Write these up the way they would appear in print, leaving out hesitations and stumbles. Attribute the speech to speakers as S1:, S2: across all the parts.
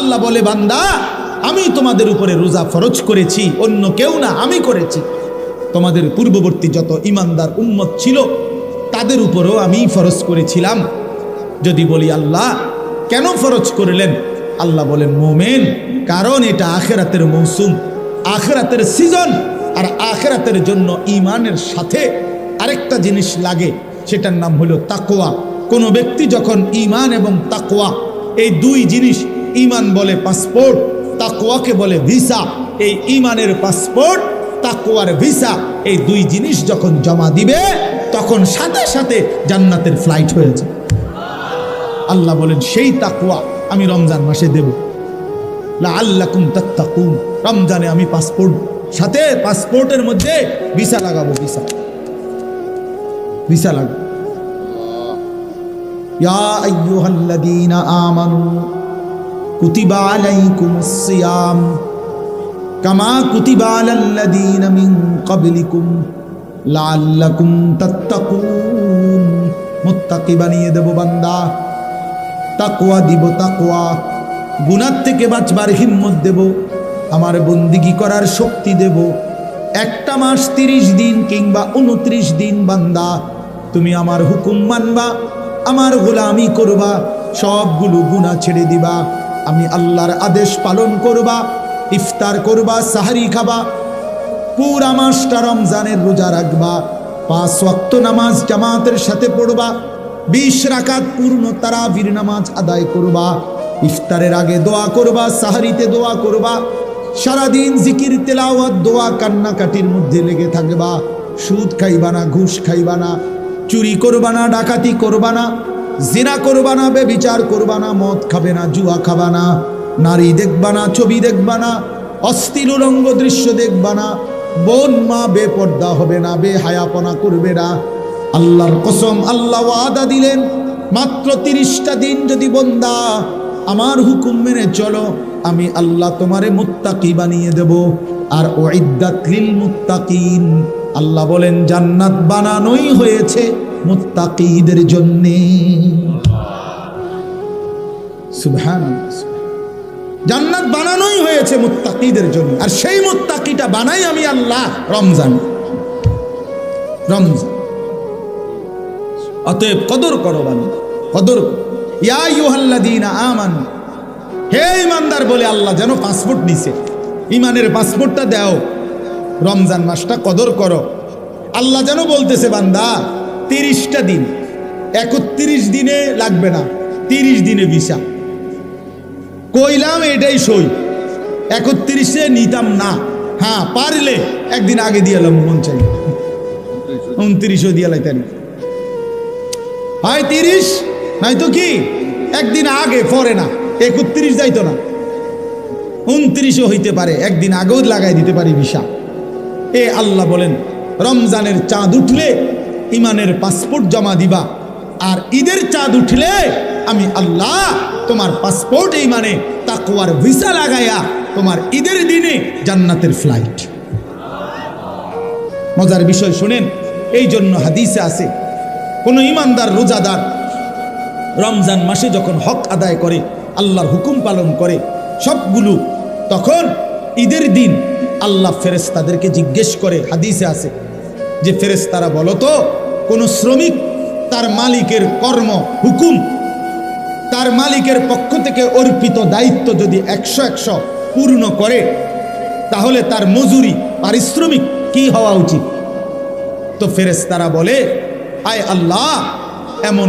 S1: আল্লাহ বলে, বান্দা আমি তোমাদের উপরে রোজা ফরজ করেছি, অন্য কেউ না, আমি করেছি। তোমাদের পূর্ববর্তী যত ইমানদার উম্মত ছিল তাদের উপরেও আমি ফরজ করেছিলাম। যদি বলি আল্লাহ কেন ফরজ করলেন, আল্লাহ বলেন মোমেন, কারণ এটা আখিরাতের মৌসুম, আখিরাতের সিজন। আর আখিরাতের জন্য ইমানের সাথে আরেকটা জিনিস লাগে, সেটার নাম হলো তাকওয়া। কোনো ব্যক্তি যখন ইমান এবং তাকওয়া, এই দুই জিনিস, ইমান বলে পাসপোর্ট, তাকওয়াকে বলে ভিসা, এই ইমানের পাসপোর্ট তাকওয়ার ভিসা, এই দুই জিনিস যখন জমা দিবে তখন সাথে সাথে জান্নাতের ফ্লাইট হয়ে যায়। আল্লাহ বলেন সেই তাকওয়া আমি রমজান মাসে দেব, লাআল্লাকুম তাত্তাকুন। রমজানে আমি পাসপোর্ট, সাথে পাসপোর্টের মধ্যে ভিসা লাগাবো, ভিসা লাগাবো। ইয়া আইয়ুহাল্লাযীনা আমানু কুতিবা আলাইকুমুস সিয়াম কামা কুতিবা আলাল্লাযীনা মিন ক্বাবলিকুম লাআল্লাকুম তাত্তাকুন। মুত্তাকি বানিয়ে দেব বান্দা, তাকওয়া দিব, তাকওয়া, গুনাহ থেকে বাঁচবার হিম্মত দেব, আমার বন্দিগি করার শক্তি দেব। একটা মাস 30 দিন কিংবা 29 দিন বান্দা তুমি আমার হুকুম মানবা, আমার গোলামি করবা, সবগুলো গুনাহ ছেড়ে দিবা, আমি আল্লাহর আদেশ পালন করবা, ইফতার করবা, সাহারি খাবা, পুরা মাসটা রমজানের রোজা রাখবা, 5 ওয়াক্ত নামাজ জামাতের সাথে পড়বা, 20 রাকাত পূর্ণ তারাবির নামাজ আদায় করবা, ইফতারের আগে দোয়া করবা, সাহারিতে দোয়া করবা, সারাদিন জিকির তেলাওয়াত দোয়া কান্নাকাটির মধ্যে লেগে থাকবা, সুদ খাইবা না, ঘুষ খাইবা না, চুরি করবা না, ডাকাতি করবা না, জিনা করবা না, বেবিচার করবা না, মদ খাবে না, জুয়া খাবা না, নারী দেখবা না, ছবি দেখবা না, অশ্লীল উলঙ্গ দৃশ্য দেখবা না, বোন মা বেপর্দা হবে না, বেহায়াপনা করবে না। আল্লাহর কসম, আল্লাহ ওয়াদা দিলেন মাত্র 30টা দিন যদি বান্দা আমার হুকুম মেনে চলো, আমি আল্লাহ তোমারে মুত্তাকি বানিয়ে দেব। আর উইদ্দাত লিল মুত্তাকিন, আল্লাহ বলেন জান্নাত বানানোই হয়েছে মুত্তাকিদের জন্য। সুবহানাল্লাহ, জান্নাত বানানোই হয়েছে মুত্তাকিদের জন্য। আর সেই মুত্তাকিটা বানাই আমি আল্লাহ রমজান। অতএব কদর করো বান্দা, কদর করো। ইয়া আইয়ুহাল্লাযীনা আমানু, হে ইমানদার বলে আল্লাহ যেন পাসপোর্ট নিছে, ইমানের পাসপোর্টটা দাও, রমজান মাসটা কদর করো। আল্লাহ যেন বলতেছে বান্দা 30টা দিন, 31 দিনে লাগবে না, 30 দিনে ভিসা। কইলাম এটাই সই, 31-এ নিতাম না, হ্যাঁ পারলে একদিন আগে দিয়ে এলাম, মন চাই 29ও দিয়ে লাইতেন, হয় 30 নয়তো কি একদিন আগে, পরে না 31 যাইতো না, 29ও হইতে পারে, একদিন আগেও লাগাই দিতে পারি ভিসা। এ আল্লাহ বলেন রমজানের চাঁদ উঠলে ইমানের পাসপোর্ট জমা দিবা, আর ঈদের চাঁদ উঠলে আমি আল্লাহ তোমার পাসপোর্ট ইমানে তাকওয়ার ভিসা লাগাইয়া তোমার ঈদের দিনে জান্নাতের ফ্লাইট। মজার বিষয় শুনেন, এই জন্য হাদিসে আছে কোন ইমানদার রোজাদার রমজান মাসে যখন হক আদায় করে, আল্লাহর হুকুম পালন করে সবগুলো, তখন ঈদের দিন আল্লাহ ফেরেশতাদেরকে জিজ্ঞেস করে, হাদিসে আছে যে ফেরেশতারা বলো তো, কোন শ্রমিক তার মালিকের কর্ম হুকুম, তার মালিকের পক্ষ থেকে অর্পিত দায়িত্ব যদি 100 পূর্ণ করে, তাহলে তার মজুরি, পারিশ্রমিক কি হওয়া উচিত? তো ফেরেশতারা বলে, আয় আল্লাহ, এমন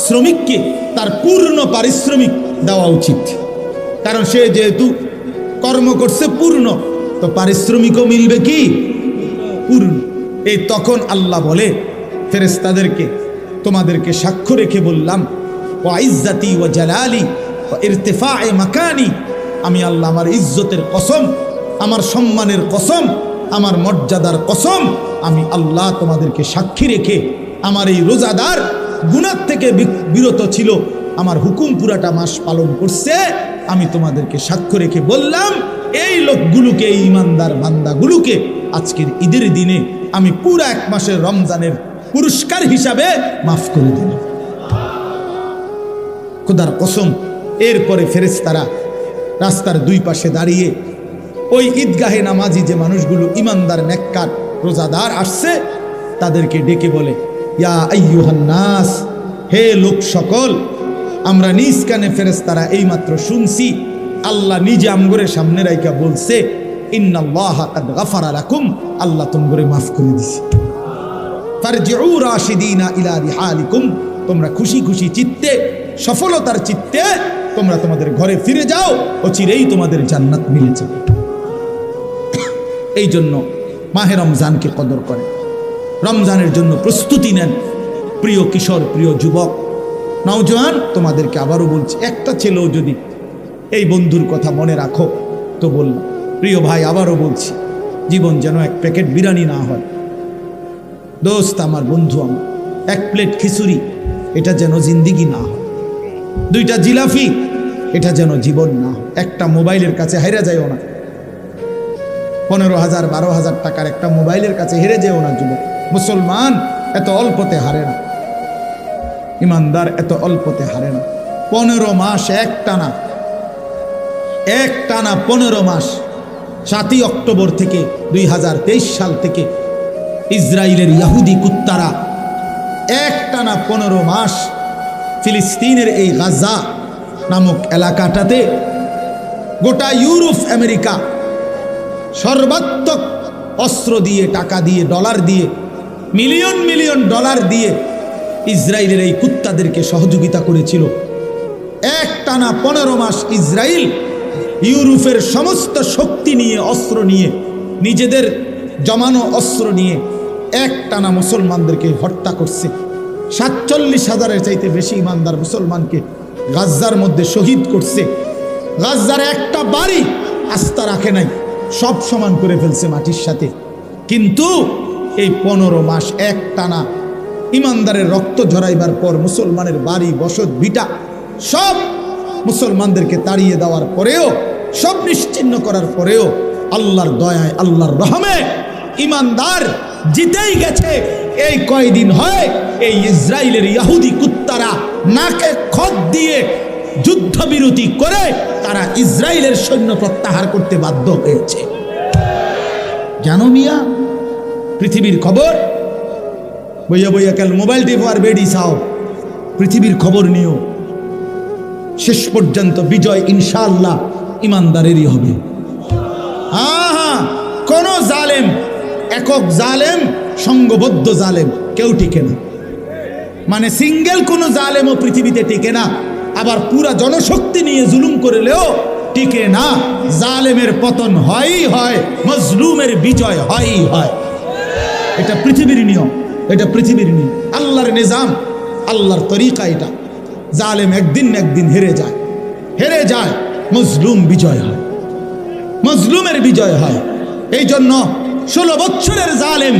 S1: শ্রমিককে তার পূর্ণ পারিশ্রমিক দেওয়া উচিত, কারণ সে যেহেতু কর্ম করছে পূর্ণ, তো পারিশ্রমিকও মিলবে কি পূর্ণ। এই তখন আল্লাহ বলে ফেরেশতাদেরকে, তোমাদেরকে সাক্ষ্য রেখে বললাম, ওয়া ইজ্জতি ওয়া জালালি ওয়া ইরতিফায়ে মাকানি, আমি আল্লাহ আমার ইজ্জতের কসম, আমার সম্মানের কসম, আমার মর্যাদার কসম, আমি আল্লাহ তোমাদেরকে সাক্ষী রেখে আমার এই রোজাদার গুনাহ থেকে বিরত ছিল, আমার হুকুম পুরাটা মাস পালন করছে, আমি তোমাদেরকে সাক্ষ্য রেখে বললাম, এই লোকগুলোকে, এই ইমানদার বান্দাগুলোকে আজকের ঈদের দিনে আমি পুরা 1 মাসের রমজানের পুরস্কার হিসাবে মাফ করে দিলাম। খোদার কসম। এরপরে ফেরেশতারা রাস্তার দুই পাশে দাঁড়িয়ে ওই ঈদগাহে নামাজি যে মানুষগুলো ইমানদার, নেককার, রোজাদার আসছে, তাদেরকে ডেকে বলে, ইয়া আইয়ুহান নাস, হে লোক সকল, আমরা নিজ কানে ফেরেশতারা এইমাত্র শুনছি আল্লাহ নিজে আমগরের সামনে রাইকা বলছে, ইন্নাল্লাহা কাদ গাফারা লাকুম, আল্লাহ তোমগরে মাফ করে দিছে। ফারজিউ রাশিদিনা ইলা রিহালিকুম, তোমরা খুশি খুশি চিত্তে, সফলতার চিত্তে তোমরা তোমাদের ঘরে ফিরে যাও, অচিরেই তোমাদের জান্নাত মিলে যাবে। এই জন্য মাহে রমজানকে কদর করে, রমজানের জন্য প্রস্তুতি নেন। প্রিয় কিশোর, প্রিয় যুবক, নওজোয়ান, তোমাদেরকে আবারও বলছি, একটা ছেলেও যদি এই বন্ধুর কথা মনে রাখো তো বললাম। প্রিয় ভাই, আবারও বলছি, জীবন যেন এক প্যাকেট বিরিয়ানি না হয়। দোস্ত আমার, বন্ধু আমার, এক প্লেট খিচুড়ি, এটা যেন জিন্দিগি না হয়। দুইটা জিলাফি, এটা যেন জীবন না হয়। একটা মোবাইলের কাছে হেরে যাইও না। 15,000 12,000 টাকার একটা মোবাইলের কাছে হেরে যেও না যুবক। মুসলমান এত অল্পতে হারে না, ইমানদার এত অল্পতে হারে না। 15 মাস একটানা 15 মাস, 7ই অক্টোবর থেকে 2023 সাল থেকে ইসরায়েলের ইহুদি কুত্তারা একটানা 15 মাস ফিলিস্তিনের এই গাজা নামক এলাকাটাতে গোটা ইউরোপ, আমেরিকা সর্বাত্মক অস্ত্র দিয়ে, টাকা দিয়ে, ডলার দিয়ে, মিলিয়ন মিলিয়ন ডলার দিয়ে ইসরায়েলের এই কুত্তাদেরকে সহযোগিতা করেছিল। একটানা 15 মাস ইসরায়েল ইউরোপের সমস্ত শক্তি নিয়ে, অস্ত্র নিয়ে, নিজেদের জমানো অস্ত্র নিয়ে একটানা মুসলমানদেরকে হত্যা করছে। 47,000-এর চাইতে বেশি ইমানদার মুসলমানকে গাজ্জার মধ্যে শহীদ করছে। গাজ্জার একটা বাড়ি আস্থা রাখে নাই, সব সমান করে ফেলছে মাটির সাথে। কিন্তু এই 15 মাস একটানা ইমানদারের রক্ত ঝরাইবার পর মুসলমানের বাড়ি, বসত, ভিটা সব মুসলমানদেরকে তাড়িয়ে দেওয়ার পরেও, সব নিশ্চিহ্ন করার পরেও আল্লাহর দয়ায়, আল্লাহর রহমে ইমানদার জিতেই গেছে। এই কয়দিন হয় এই ইসরায়েলের ইহুদি কুত্তারা নাকে খত দিয়ে যুদ্ধবিরতি করে তারা ইসরায়েলের সৈন্য প্রত্যাহার করতে বাধ্য হয়েছে। জানো মিয়া, পৃথিবীর খবর বইয়া বইয়া কাল মোবাইল টিপো আর বেডি চাও, পৃথিবীর খবর নিও। শেষ পর্যন্ত বিজয় ইনশাআল্লাহ ইমানদারেরই হবে। হ্যাঁ, কোন জালেম, একক জালেম, সংঘবদ্ধ জালেম কেউ টিকে না। মানে সিঙ্গেল কোন জালেমও পৃথিবীতে টিকে না। আবার পুরা জনশক্তি নিয়ে জুলুম করলেও টিকে না। জালেমের পতন হয়ই হয়, মজলুমের বিজয় হয়ই হয়। এটা পৃথিবীর নিয়ম, এটা পৃথিবীর নিয়ম, আল্লাহর নিজাম, আল্লাহর তরিকা এটা। জালেম একদিন না একদিন হেরে যায়, হেরে যায়, মজলুম বিজয় হয়, মজলুমের বিজয় হয়। এই জন্য 16 বছরের জালেম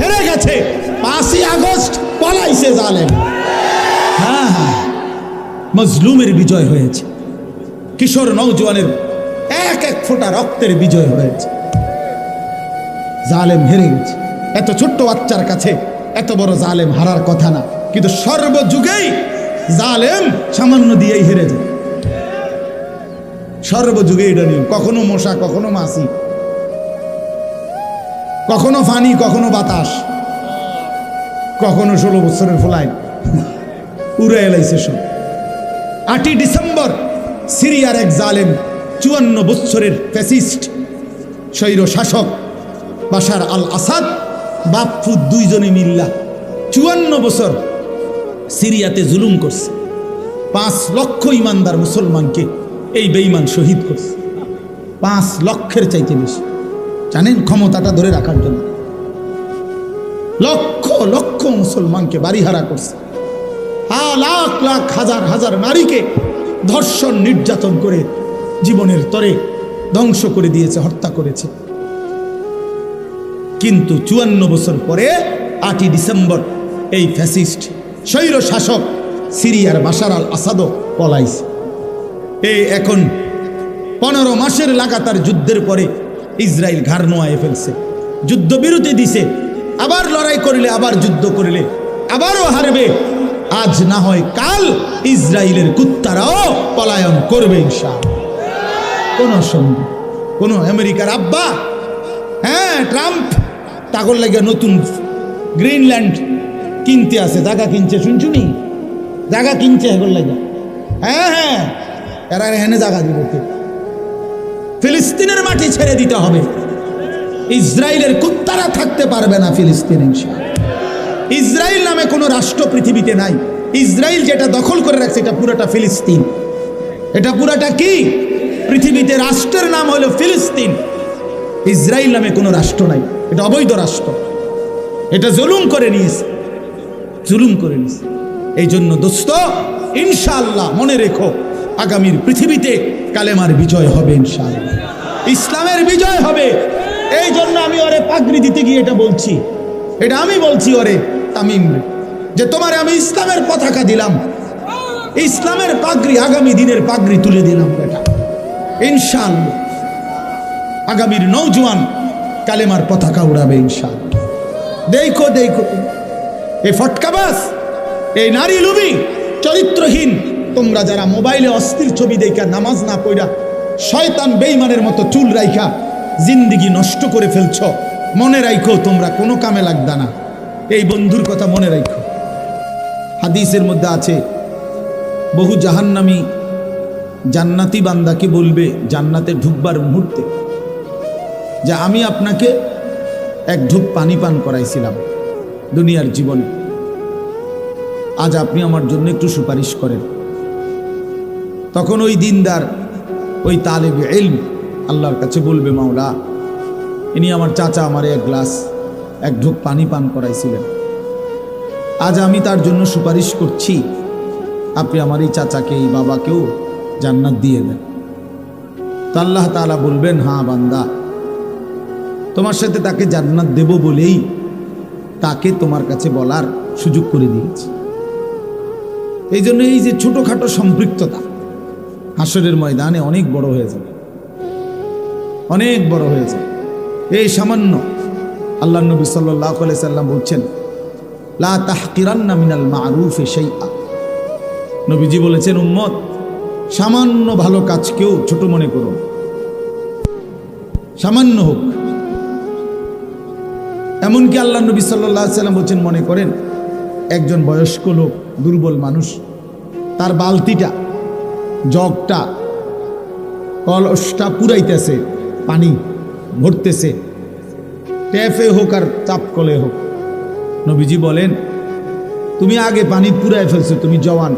S1: হেরে গেছে, 5ই আগস্ট পলাইছে জালেম। হ্যাঁ হ্যাঁ, মজলুমের বিজয় হয়েছে, কিশোর নওজোয়ানের এক এক ফোঁটা রক্তের বিজয় হয়েছে। জালেম হেরে গেছে। এত ছোট্ট বাচ্চার কাছে এত বড় জালেম হারার কথা না, কিন্তু সর্বযুগেই জালেম সামান্য দিয়েই হেরে যায়। সর্বযুগে এটা নিয়ম। কখনো মশা, কখনো মাছি, কখনো ফানি, কখনো বাতাস, কখনো 16 বছরের ফ্লাইট উড়ে এলাইছে সব। 8ই ডিসেম্বর সিরিয়ার এক জালেম 54 বছরের ফ্যাসিস্ট স্বৈর শাসক বাশার আল আসাদ বাপ্পু দুইজনে মিল্লা 54 বছর সিরিয়াতে জুলুম করছে। 5 লক্ষ ইমানদার মুসলমানকে এই বেঈমান শহীদ করছে। 5 লক্ষের চাইতে বেশি। জানেন, ক্ষমতাটা ধরে রাখার জন্য লক্ষ লক্ষ মুসলমানকে বাড়িহারা করছে। লাখ লাখ হাজার হাজার নারীকে ধর্ষণ, নির্যাতন করে জীবনের তরে ধ্বংস করে দিয়েছে, হত্যা করেছে। কিন্তু 54 বছর পরে 8ই ডিসেম্বর এই ফ্যাসিস্ট স্বৈর শাসক সিরিয়ার বাশার আল আসাদও পলাইছে। এই এখন 15 মাসের লাগাতার যুদ্ধের পরে ইসরায়েল ঘাড় নোয়ায় ফেলছে, যুদ্ধবিরতি দিছে। আবার লড়াই করলে, আবার যুদ্ধ করলে আবারও হারবে। আজ না হয় কাল ইসরায়েলের কুত্তারাও পলায়ন করবে ইনশাআল্লাহ। কোন সঙ্গী, কোন আমেরিকার আব্বা, হ্যাঁ ট্রাম্প তাগর লাগে নতুন গ্রিনল্যান্ড কিনতে আছে, জায়গা কিনছে, শুনছুনি জায়গা কিনছে এগুলো লাগে। হ্যাঁ হ্যাঁ, এরা এখানে জায়গা দিব। ফিলিস্তিনের মাটি ছেড়ে দিতে হবে, ইসরায়েলের কুত্তারা থাকতে পারবে না ফিলিস্তিনে। ইসরায়েল নামে কোনো রাষ্ট্র পৃথিবীতে নাই। ইসরায়েল যেটা দখল করে রাখছে এটা পুরোটা ফিলিস্তিন। এটা পুরোটা কি? পৃথিবীতে রাষ্ট্রের নাম হলো ফিলিস্তিন। ইসরায়েল নামে কোনো রাষ্ট্র নাই, এটা অবৈধ রাষ্ট্র। এটা জুলুম করে নিয়েছে, জুলুম করে নিয়েছে। এই জন্য দোস্ত, ইনশাআল্লাহ মনে রেখো, আগামীর পৃথিবীতে কালেমার বিজয় হবে, ইনশাআল্লাহ ইসলামের বিজয় হবে। এই জন্য আমি ওরে পাগড়ি দিতে গিয়ে এটা বলছি, এটা আমি বলছি ওরে তামিম, যে তোমারে আমি ইসলামের পতাকা দিলাম, ইসলামের পাগড়ি, আগামী দিনের পাগড়ি তুলে দিলাম। এটা ইনশাআল্লাহ আগামীর নওজোয়ান কালেমার পতাকা উড়াবে ইনশাআল্লাহ। দেখো দেখো, এই ফটকাবাস, এই নারী লোভী, চরিত্রহীন তোমরা যারা মোবাইলে অস্থির ছবি দেখা নামাজ না পড়া শয়তান বেঈমানের মতো চুল রাইখা জিন্দিগি নষ্ট করে ফেলছ, মনে রাখো তোমরা কোনো কামে লাগবে না। এই বন্ধুর কথা মনে রাখো। হাদিসের মধ্যে আছে, বহু জাহান্নামী জান্নাতি বান্দাকে বলবে জান্নাতে ঢুকবার মুহূর্তে, যে আমি আপনাকে এক ঢুক পানি পান করাইছিলাম দুনিয়ার জীবনে, আজ আপনি আমার জন্য একটু সুপারিশ করেন। তখন ওই দিনদার, ওই তালেবে ইলম আল্লাহর কাছে বলবে, মাওলা, ইনি আমার চাচা আমারে এক ঢুক পানি পান করাইছিলেন, আজ আমি তার জন্য সুপারিশ করছি, আপনি আমার এই চাচাকে, এই বাবাকেও জান্নাত দিয়ে দেন। তো আল্লাহ তাআলা বলবেন, হ্যাঁ বান্দা, তোমার সাথে তাকে জান্নাত দেব বলেই তাকে তোমার কাছে বলার সুযোগ করে দিয়েছি। এই জন্য এই যে ছোটখাটো সম্পৃক্ততা হাসরের ময়দানে অনেক বড় হয়ে যাবে, অনেক বড় হয়ে যাবে। এই সামান্য, আল্লাহ নবী সাল্লাল্লাহু আলাইহি সাল্লাম বলছেন, লা তাহকিরান্না মিনাল মারুফি শাইআ। নবীজি বলেছেন, উম্মত, সামান্য ভালো কাজকেও ছোট মনে করো, সামান্য হোক। এমনকি আল্লাহ নবী সাল্লাল্লাহু আলাইহি সাল্লাম বলছেন, মনে করেন একজন বয়স্ক লোক, দুর্বল মানুষ, তার বালতিটা, জগটা, কলসটা পুরাইতেছে, পানি ভরতেছে, ট্যাপে হোক আর চাপ কলে হোক। নবীজি বলেন, তুমি আগে পানি পুরাই ফেলছো, তুমি জওয়ান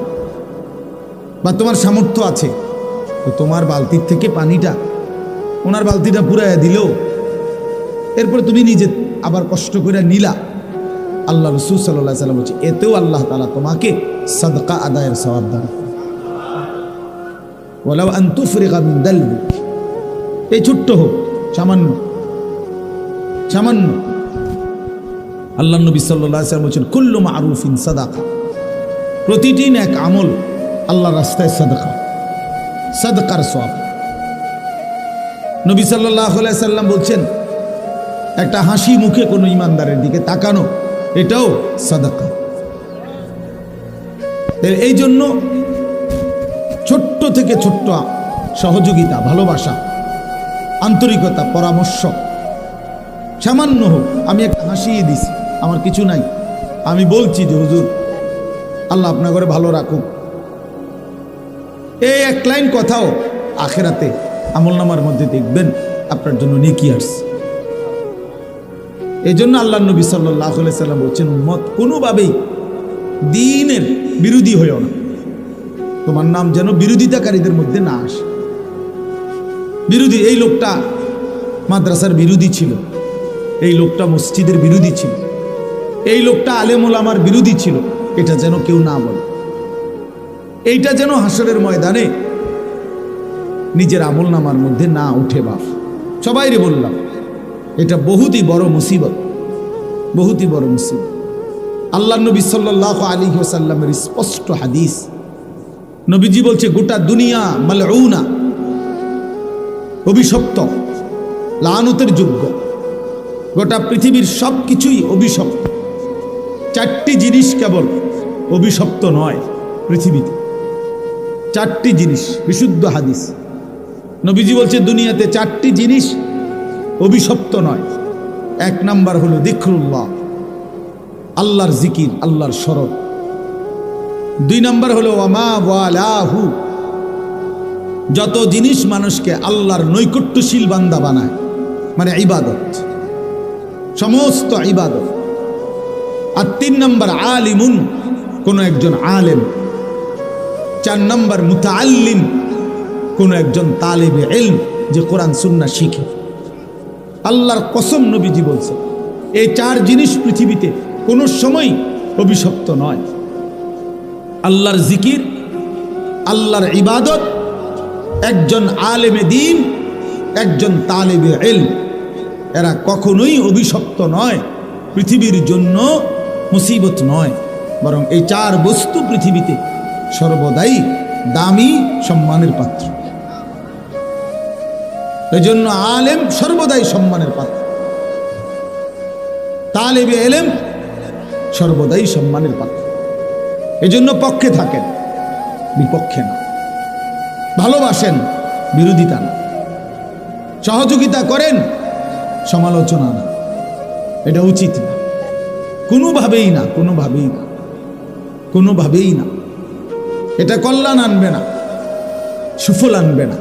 S1: বা তোমার সামর্থ্য আছে, তো তোমার বালতির থেকে পানিটা ওনার বালতিটা পুরাইয়া দিল, এরপর তুমি নিজে আবার কষ্ট করে নিলা। আল্লাহ রাসূল সাল্লাল্লাহু আলাইহি সাল্লাম বলছে, এতেও আল্লাহ তাআলা তোমাকে সাদকা আদায়ের সওয়াব দান করবেন। ওয়ালাউ আন তুফরিগা মিন দালবি, এই ছোট্ট হোক, সামান্য সামান্য। আল্লাহ নবী সাল্লাল্লাহু আলাইহি সাল্লাম বলছেন, কুল্লু মারুফিন সাদাকা, প্রতিটি নেক আমল আল্লাহর রাস্তায় সাদকা, সাদকার সওয়াব। নবী সাল্লাল্লাহু আলাইহি সাল্লাম বলছেন, একটা হাসি মুখে কোনো ইমানদারের দিকে তাকানো, এটাও সাদাকা। এই জন্য ছোট্ট থেকে ছোট্ট সহযোগিতা, ভালোবাসা, আন্তরিকতা, পরামর্শ, সামান্য হোক, আমি একটা হাসিয়ে দিছি, আমার কিছু নাই, আমি বলছি যে হুজুর আল্লাহ আপনার ঘরে ভালো রাখুক, এই এক লাইন কথাও আখেরাতে আমলনামার মধ্যে দেখবেন আপনার জন্য নেকি আসছে। এই জন্য আল্লাহ নবী সাল্লাল্লাহু আলাইহি সাল্লাম বলছেন, উম্মত, কোনোভাবেই দ্বীনের বিরোধী হইও না, তোমার নাম যেন বিরোধিতাকারীদের মধ্যে না আসে। বিরোধী, এই লোকটা মাদ্রাসার বিরোধী ছিল, এই লোকটা মসজিদের বিরোধী ছিল, এই লোকটা আলেম ওলামার বিরোধী ছিল, এটা যেন কেউ না বলে। এইটা যেন হাসরের ময়দানে নিজের আমলনামার মধ্যে না উঠে। বাপ সবাইরে বললাম, এটা বহুতই বড় মুসিবত, বহুতই বড় মুসিবত। আল্লাহ নবী সাল্লাল্লাহু আলাইহি ওয়াসাল্লামের স্পষ্ট হাদিস, নবীজি বলছে, গোটা দুনিয়া মালউনা, অভিশপ্ত, লানতের যোগ্য, গোটা পৃথিবীর সব কিছুই অভিশপ্ত। চারটি জিনিস কেবল অভিশপ্ত নয় পৃথিবীতে, চারটি জিনিস, বিশুদ্ধ হাদিস। নবীজি বলছে দুনিয়াতে 4টি জিনিস অভিশপ্ত নয়। 1 নাম্বার হলো যিকরুল্লাহ, আল্লাহর জিকির, আল্লাহর স্মরণ। 2 নাম্বার হলো ওয়ামা ওয়ালাহু, যত জিনিস মানুষকে আল্লাহর নৈকট্যশীল বান্দা বানায়, মানে ইবাদত, সমস্ত ইবাদত। আর 3 নাম্বার আলিমুন, কোন একজন আলেম। 4 নাম্বার মুতাআল্লিম, কোন একজন তালেবে ইলম, যে কোরআন সুন্নাহ শিখে। আল্লাহর কসম নবীজি বলছে এই 4 জিনিস পৃথিবীতে কোনো সময় অভিশপ্ত নয়। আল্লাহর জিকির, আল্লাহর ইবাদত, একজন আলেমে দ্বীন, একজন তালেবে ইলম, এরা কখনোই অভিশপ্ত নয়, পৃথিবীর জন্য মুসিবত নয়, বরং এই 4 বস্তু পৃথিবীতে সর্বদাই দামি সম্মানের পাত্র। এই জন্য আলেম সর্বদাই সম্মানের পাত্র, তালেবে ইলম সর্বদাই সম্মানের পাত্র। এই জন্য পক্ষে থাকেন, বিপক্ষে না। ভালোবাসেন, বিরোধিতা না। সহযোগিতা করেন, সমালোচনা না। এটা উচিত না, কোনোভাবেই না, কোনোভাবেই না, কোনোভাবেই না। এটা কল্যাণ আনবে না, সুফল আনবে না।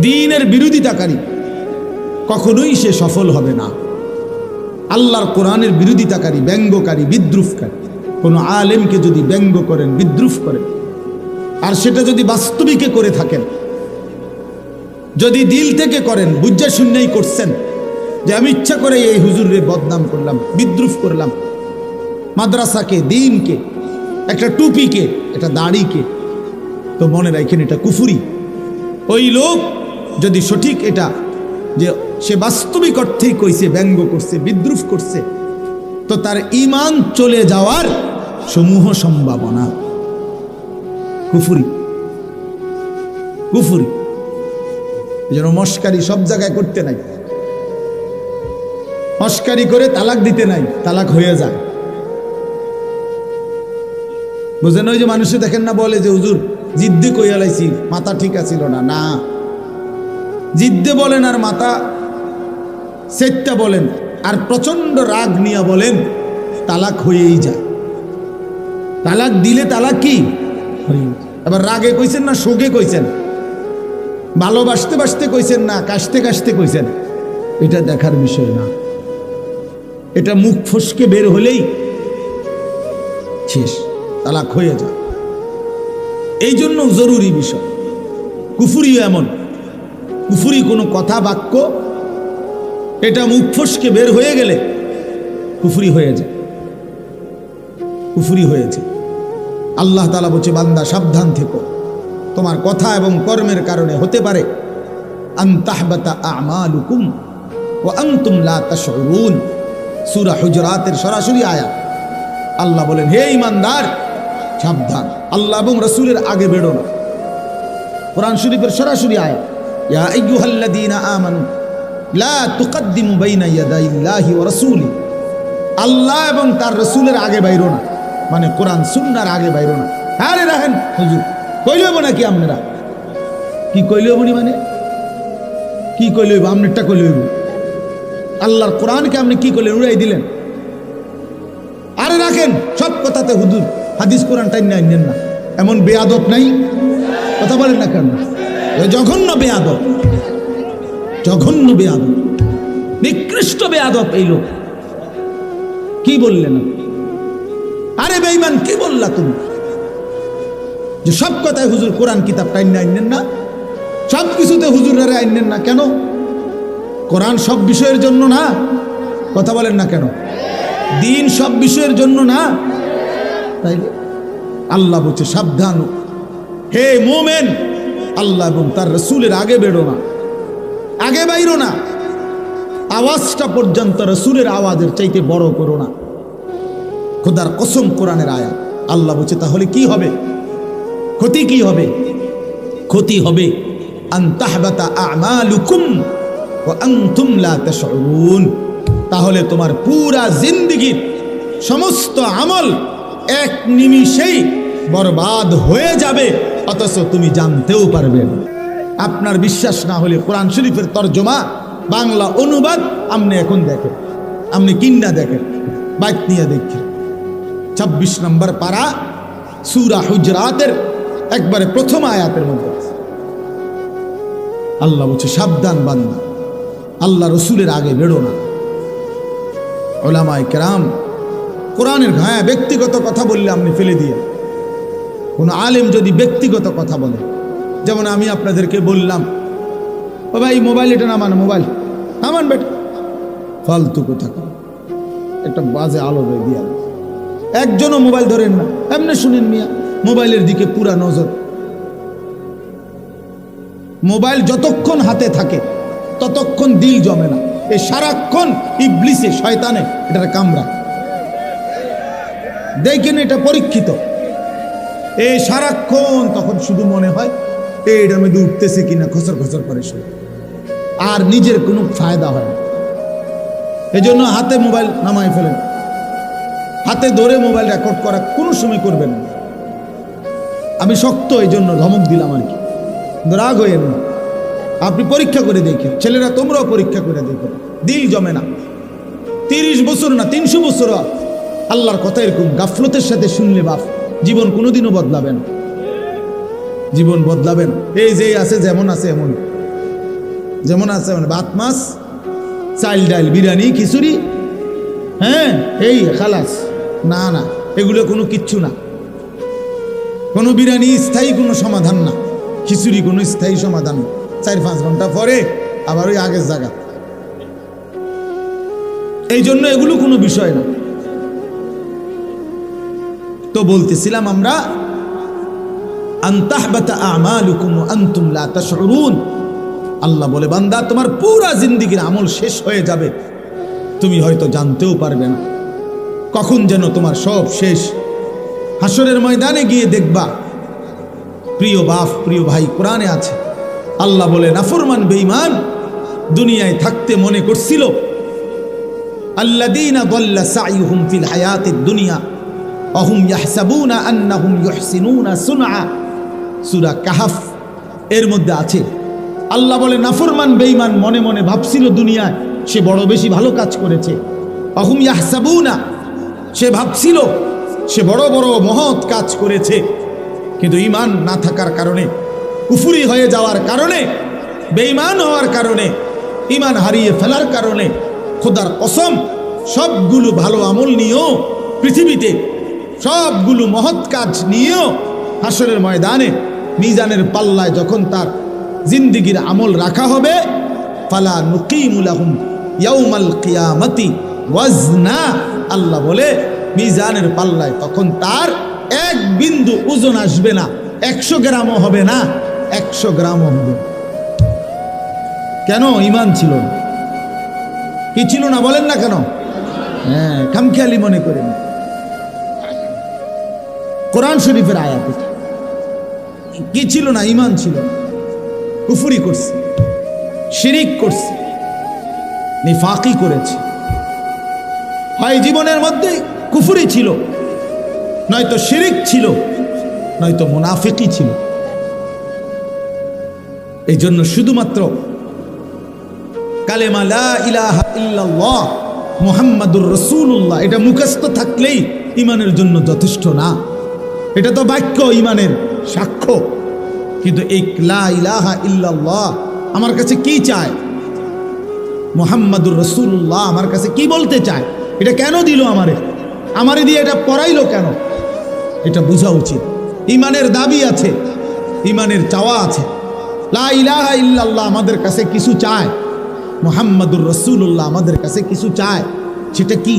S1: দ্বীনের বিরোধিতাকারী কখনোই সে সফল হবে না। আল্লাহর কোরআনের বিরোধিতাকারী, ব্যঙ্গকারী, বিদ্রুপকারী, কোনো আলেমকে যদি ব্যঙ্গ করেন, বিদ্রুপ করেন, আর সেটা যদি বাস্তবিকে করে থাকেন, যদি দিল থেকে করেন, বুঝা শূন্যই করছেন যে আমি ইচ্ছা করে এই হুজুরে বদনাম করলাম, বিদ্রুপ করলাম, মাদ্রাসাকে, দ্বীনকে, একটা টুপিকে, একটা দাড়িকে, তো মনে রাখেন এটা কুফরি। ওই লোক যদি সঠিক এটা যে সে বাস্তবিক অর্থেই কইছে, ব্যঙ্গ করছে, বিদ্রুপ করছে, তো তার ঈমান চলে যাওয়ার সমূহ সম্ভাবনা। কুফরি, কুফরি। যেন মস্কারি সব জায়গায় করতে নাই, মস্কারি করে তালাক দিতে নাই, তালাক হয়ে যায়। বুঝেন? ওই যে মানুষে দেখেন না, বলে যে হুজুর জিদ্দে কইয়া লাইছি, মাথা ঠিক আছিল না। না, জিদ্দে বলেন আর মাথা সেটটা বলেন আর প্রচন্ড রাগ নিয়ে বলেন, তালাক হয়েই যায়। তালাক দিলে তালাক কি? এবার রাগে কইছেন না শোকে কইছেন, ভালোবাসতে বাসতে কইছেন না কাশতে কাশতে কইছেন, এটা দেখার বিষয় না। এটা মুখ ফসকে বের হলেই শেষ, তালাক হয়ে যায়। এই জন্য জরুরি বিষয়। কুফরি এমন, কুফরি কোনো কথা বাক্য এটা মুখ ফসকে বের হয়ে গেলে কুফরি হয়ে যায়, কুফরি হয়েছে। আল্লাহ তাআলা বলছে, বান্দা সাবধান থেকো, তোমার কথা এবং কর্মের কারণে হতে পারে আন তাহবাতা আমালুকুম ওয়া আনতুম লা তাশউরুন। সূরা হুজুরাতের সরাসরি আয়াত। আল্লাহ বলেন, হে ঈমানদার সাবধান, আল্লাহ এবং রাসূলের আগে বেরো না। কোরআন শরীফের সরাসরি আয়াত, ইয়া আইয়ুহাল্লাযীনা আমানু লা তুকদ্দিমু বাইনা ইয়াদাইল্লাহি ওয়া রাসূলি। আল্লাহ এবং তার রাসূলের আগে বাইরো না, মানে কোরআন সুন্নাহর আগে বাইরো না। আরে রাখেন হুজুর, কইলেব নাকি আপনারা? কি কইলেব মানে কি কইলেব? আপনারটা কইলেব। আল্লাহর কোরআনকে আপনি কি করলেন? উড়াই দিলেন। আরে রাখেন, সব কথাতে হুজুর হাদিস কোরআন টাইম নেন না, এমন বেয়াদব নাই? কথা বলেন না কেন? জঘন্য বেয়াদব, জঘন্য বেয়াদব, নিকৃষ্ট বেয়াদব এই লোক। কি বললেন? আরে বেঈমান, কি বললা তুমি যে সব কথায় হুজুর কোরআন কিতাব টাইম আইনেন না, সব কিছুতে হুজুরারে আইনেন না? কেন? কোরআন সব বিষয়ের জন্য না? কথা বলেন না কেন? দিন সব বিষয়ের জন্য না? তাই আল্লাহ বলছে, সাবধান হে মুমিন, আল্লাহ এবং তার রাসূলের আগে বেরো না, আগে বাইরো না। আওয়াজটা পর্যন্ত রাসূলের আওয়াজের চাইতে বড় করো না। খোদার কসম, কোরআনের আয়াত। আল্লাহ বলছে, তাহলে কি হবে? ক্ষতি কি হবে? ক্ষতি হবে আন তাহবাতা আমালুকুম ওয়া আনতুম লা তাশউরুন। তাহলে তোমার পুরা জিন্দেগীর সমস্ত আমল এক নিমিষেই বরবাদ হয়ে যাবে, অথচ তুমি জানতেও পারবে না। আপনার বিশ্বাস না হলে কোরআন শরীফের তর্জমা বাংলা অনুবাদ আপনি এখন দেখেন, আপনি কিন্না দেখেন, বাইক নিয়ে দেখেন। 26 নম্বর পারা সূরা হুজরাতের একবারে প্রথম আয়াতের মধ্যে আল্লাহ বলছে, সাবধান বান্দা, আল্লাহ রসুলের আগে বেরো না। উলামায়ে কেরাম কোরআনের ব্যক্তিগত কথা বললে আপনি ফেলে দিয়ে, কোন আলেম যদি ব্যক্তিগত কথা বলে, যেমন আমি আপনাদেরকে বললাম, ও ভাই মোবাইল এটা নামান, মোবাইল নামান বেটা, ফালতু কথা একটা বাজে আলো দিয়ে একজনও মোবাইল ধরেন না, এমনি শুনেন মিয়া, মোবাইলের দিকে পুরা নজর। মোবাইল যতক্ষণ হাতে থাকে ততক্ষণ দিল জমে না, এই সারাক্ষণ ইবলিসে শয়তানে এটার কামড়া, দেখেন এটা পরীক্ষিত। এই সারাক্ষণ তখন শুধু মনে হয় এটার মধ্যে উঠতেছে কিনা, খসর খসর করে শুরু, আর নিজের কোনো ফায়দা হয় না। এই জন্য হাতে মোবাইল নামাই ফেলেন, হাতে ধরে মোবাইল রেকর্ড করা কোনো সময় করবেন না। আমি শক্ত এই জন্য ধমক দিলাম আর কি, রাগ হইয়েন না। আপনি পরীক্ষা করে দেখেন, ছেলেরা তোমরাও পরীক্ষা করে দেখো, দিল জমে না। 30 বছর না 300 বছর আল্লাহর কথা এরকম গাফলতের সাথে শুনলে বাপ, জীবন কোনোদিনও বদলাবেন, জীবন বদলাবেন। এই যে আছে যেমন আছে এমন, যেমন আছে মানে ভাত মাছ চাল ডাল বিরিয়ানি খিচুড়ি, এই খালাস, না না, এগুলো কোনো কিচ্ছু না। কোনো বিরিয়ানি স্থায়ী কোনো সমাধান না, খিচুড়ি কোনো স্থায়ী সমাধান না। 4-5 ঘন্টা পরে আবার ওই আগের জায়গা। এই জন্য এগুলো কোনো বিষয় না। তো বলতেছিলাম আমরা, আনতাহবাতা আমালুকুম ওয়া আনতুম লা তাশউরুন। আল্লাহ বলে, বান্দা তোমার পুরা জিন্দেগির আমল শেষ হয়ে যাবে, তুমি হয়তো জানতেও পারবে না কখন যেন তোমার সব শেষ। হাসরের ময়দানে গিয়ে দেখবা, প্রিয় বাপ প্রিয় ভাই, কোরআনে আছে আল্লাহ বলে, নাফরমান বেঈমান দুনিয়ায় থাকতে মনে করছিল, আল্লাযীনা দাল্লা সাইয়ুহুম ফিল হায়াতিদ দুনিয়া ওয়া হুম ইয়াহসাবুনা আন্নাহুম ইউহসিনুনা সুনআ। সূরা কাহফ এর মধ্যে আছে, আল্লাহ বলে নাফরমান বেঈমান মনে মনে ভাবছিল দুনিয়ায় সে বড় বেশি ভালো কাজ করেছে। ওয়া হুম ইয়াহসাবুনা, সে ভাবছিল সে বড় বড় মহৎ কাজ করেছে, কিন্তু ঈমান না থাকার কারণে, কুফরি হয়ে যাওয়ার কারণে, বেঈমান হওয়ার কারণে, ঈমান হারিয়ে ফেলার কারণে, খোদার কসম সবগুলো ভালো আমল নিয়েও পৃথিবীতে সবগুলো মহৎ কাজ নিয়েও হাসরের ময়দানে মিজানের পাল্লায় যখন তার জিন্দেগির আমল রাখা হবে, ফালা নুকিমু লাহুম ইয়াউমাল কিয়ামাতি ওয়াজনা। আল্লাহ বলে, মিজানের পাল্লায় তখন তার এক বিন্দু ওজন আসবে না, 100 গ্রামও হবে না, 100 গ্রামও হবে। কেন? ঈমান ছিল না। কি ছিল না বলেন না কেন? খামখেয়ালি মনে করেন। কোরআন শরীফের আয়াত, কি ছিল না? ঈমান ছিল না, কুফরি করছে, শিরিক করছে, নিফাকি করেছে। হয় জীবনের মধ্যে কুফরি ছিল, নয়তো শিরিক ছিল, নয়তো মুনাফিকি ছিল। এই জন্য শুধুমাত্র কালেমা লা ইলাহা ইল্লাল্লাহ মুহাম্মাদুর রাসূলুল্লাহ এটা মুখস্থ থাকলেই ঈমানের জন্য যথেষ্ট না। এটা তো বাক্য, ঈমানের সাক্ষ্য। কিন্তু এই লা ইলাহা ইল্লাল্লাহ আমার কাছে কি চায়, মুহাম্মাদুর রাসূলুল্লাহ আমার কাছে কি বলতে চায়, এটা কেন দিল আমারে দিয়ে এটা পড়াইলো কেন, এটা বোঝা উচিত। ঈমানের দাবি আছে, ঈমানের চাওয়া আছে। লা ইলাহা ইল্লাল্লাহ আমাদের কাছে কিছু চায়, মুহাম্মাদুর রাসূলুল্লাহ আমাদের কাছে কিছু চায়। সেটা কি?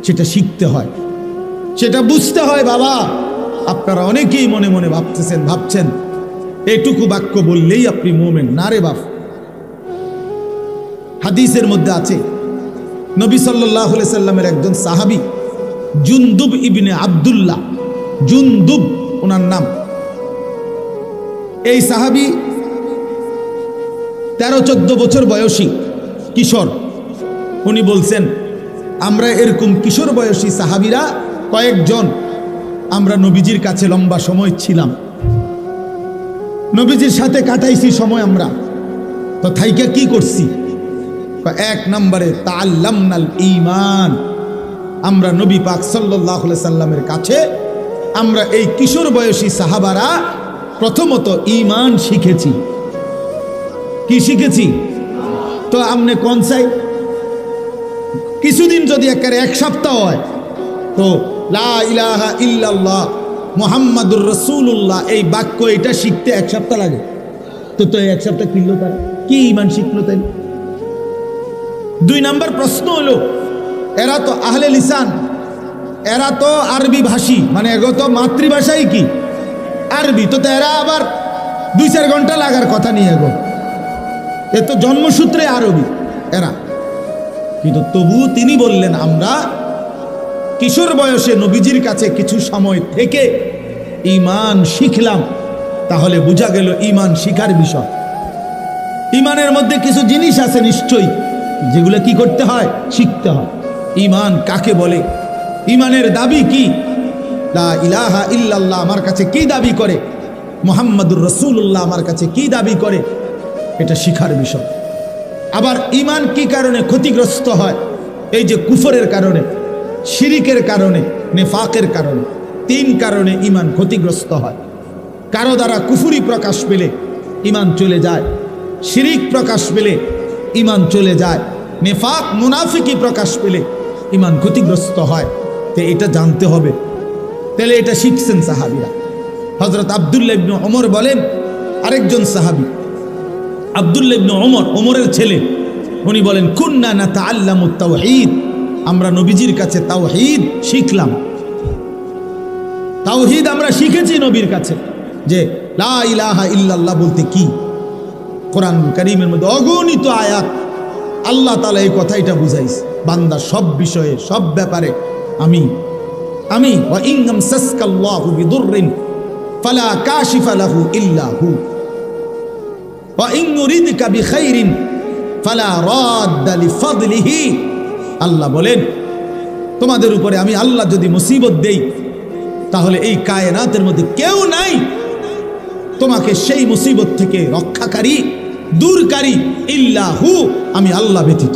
S1: সেটা শিখতে হয়, সেটা বুঝতে হয়। বাবা, আপনারা অনেকেই মনে মনে ভাবছেন এটুকু বাক্য বললেই আপনি মুমিন। না রে বাপ, হাদিসের মধ্যে আছে নবী সাল্লাল্লাহু আলাইহি সাল্লামের একজন সাহাবী জুনদুব ইবনে আব্দুল্লাহ, জুনদুব ওনার নাম। এই সাহাবী 13-14 বছর বয়সী কিশোর। উনি বলছেন, আমরা এরকম কিশোর বয়সী সাহাবীরা কয়েকজন আমরা নবীজির কাছে লম্বা সময় ছিলাম। নবীজির সাথে কাটাইছি সময় আমরা, তো থাইকা কি করছি? এক নম্বরে তাআল্লামনাল ঈমান, আমরা নবী পাক সাল্লাল্লাহু আলাইহি সাল্লামের কাছে আমরা এই কিশোর বয়সী সাহাবারা প্রথমত ঈমান শিখেছি। কি শিখেছি? তো আমনে কোন চাই? কিছুদিন যদি একেবারে এক সপ্তাহ হয়, তো লা ইলাহা ইল্লাল্লাহ মুহাম্মাদুর রাসূলুল্লাহ এই বাক্য এটা শিখতে এক সপ্তাহ লাগে। তো এক সপ্তাহ কিনলো তারা কি ঈমান শিখলো? তাই দুই নাম্বার প্রশ্ন হলো, এরা তো আহলে লিসান, এরা তো আরবি ভাষী, মানে এগো তো মাতৃভাষাই কি আরবি, তো এরা আবার 2-4 ঘন্টা লাগার কথা নিয়ে এগো, এ তো জন্মসূত্রে আরবি এরা। কিন্তু তবুও তিনি বললেন আমরা কিশোর বয়সে নবীজির কাছে কিছু সময় থেকে ঈমান শিখলাম। তাহলে বোঝা গেল ঈমান শিখার বিষয়। ঈমানের মধ্যে কিছু জিনিস আছে নিশ্চয়ই, যেগুলো কি করতে হয়? শিখতে হয়। ঈমান কাকে বলে? ঈমানের দাবি কি? লা ইলাহা ইল্লাল্লাহ আমার কাছে কি দাবি করে? মুহাম্মাদুর রাসূলুল্লাহ আমার কাছে কি দাবি করে? এটা শিখার বিষয়। আবার ঈমান কি কারণে ক্ষতিগ্রস্ত হয়? এই যে কুফরের কারণে, শিরিকের কারণে, নেফাকের কারণে, 3 কারণে ঈমান ক্ষতিগ্রস্ত হয়। কারো দ্বারা কুফরি প্রকাশ পেলে ঈমান চলে যায়, শিরিক প্রকাশ পেলে ঈমান চলে যায়, নেফাক মুনাফিকি প্রকাশ পেলে ঈমান ক্ষতিগ্রস্ত হয়। তো এটা জানতে হবে। তাহলে এটা শিখছেন সাহাবীরা। হযরত আব্দুল্লাহ ইবনে ওমর বলেন, আরেকজন সাহাবী আব্দুল্লাহ ইবনে ওমর, ওমরের ছেলে, উনি বলেন কুন্না নাতাআল্লামু তাওহীদ, আমরা নবীজির কাছে তাওহীদ শিখলাম। তাওহীদ আমরা শিখেছি নবীর কাছে, যে লা ইলাহা ইল্লাল্লাহ বলতে কি। কোরআন কারীমের মধ্যে অগণিত আয়াত আল্লাহ তাআলা এই কথাটা বুঝাইছে, বান্দা সব বিষয়ে সব ব্যাপারে আমি ওয়া ইন আমসাসকাল্লাহু বিদুররিন ফালা কাশিফা লাহু ইল্লা হু ওয়া ইন ইউরিদকা বিখাইরিন ফালা রাদ্দা লিফাদলিহি। আল্লাহ বলেন তোমাদের উপরে আমি আল্লাহ যদি মুসিবত দেই, তাহলে এই কায়নাতের মধ্যে কেউ নাই তোমাকে সেই মুসিবত থেকে রক্ষাকারী, দূরকারী, ইল্লাহু, আমি আল্লাহ ব্যতীত।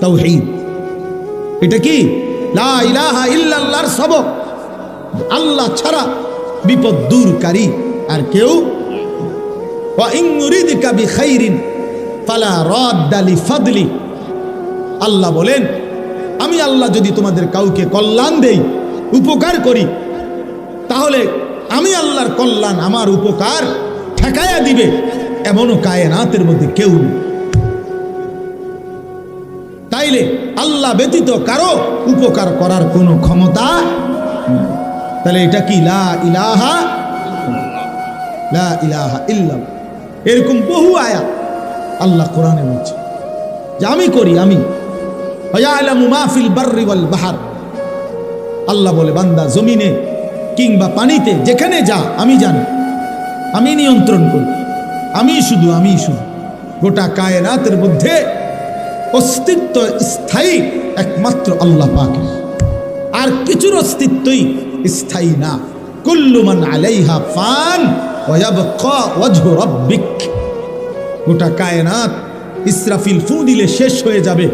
S1: তাওহীদ এটা কি? লা ইলাহা ইল্লাল্লাহর সবক, আল্লাহ ছাড়া বিপদ দূরকারী আর কেউ। ওয়া ইন ইউরিদকা বিখাইরিন ফালা রাদ্দা লিফাদলি। আল্লাহ বলেন আমি আল্লাহ যদি তোমাদের কাউকে কল্যাণ দেই, উপকার করি, তাহলে আমি আল্লাহর কল্যাণ, আমার উপকার ঠেকায়া দিবে এমনও কায়নাতের মধ্যে কেউ নেই। তাইলে আল্লাহ ব্যতীত কারো উপকার করার কোনো ক্ষমতা নেই। তাহলে এটা কি? লা ইলাহা ইল্লাল্লাহ। এরকম বহু আয়াত আল্লাহ কোরআনে বলছে যে আমি করি, আমি ইয়ালামু মা ফিল বাররি ওয়াল বাহর। আল্লাহ বলে বান্দা জমিনে কিংবা পানিতে যেখানে যা আমি জানি, আমি নিয়ন্ত্রণ করি, আমি শুধু গোটা কায়নাতের মধ্যে অস্তিত্ব স্থায়ী একমাত্র আল্লাহ পাকের, আর কিছুর অস্তিত্বই স্থায়ী না। কুল্লু মান আলাইহা ফান ওয়া ইয়াবকা ওয়াজহু রাব্বিক। গোটা কায়নাত ইসরাফিল ফু দিলে শেষ হয়ে যাবে,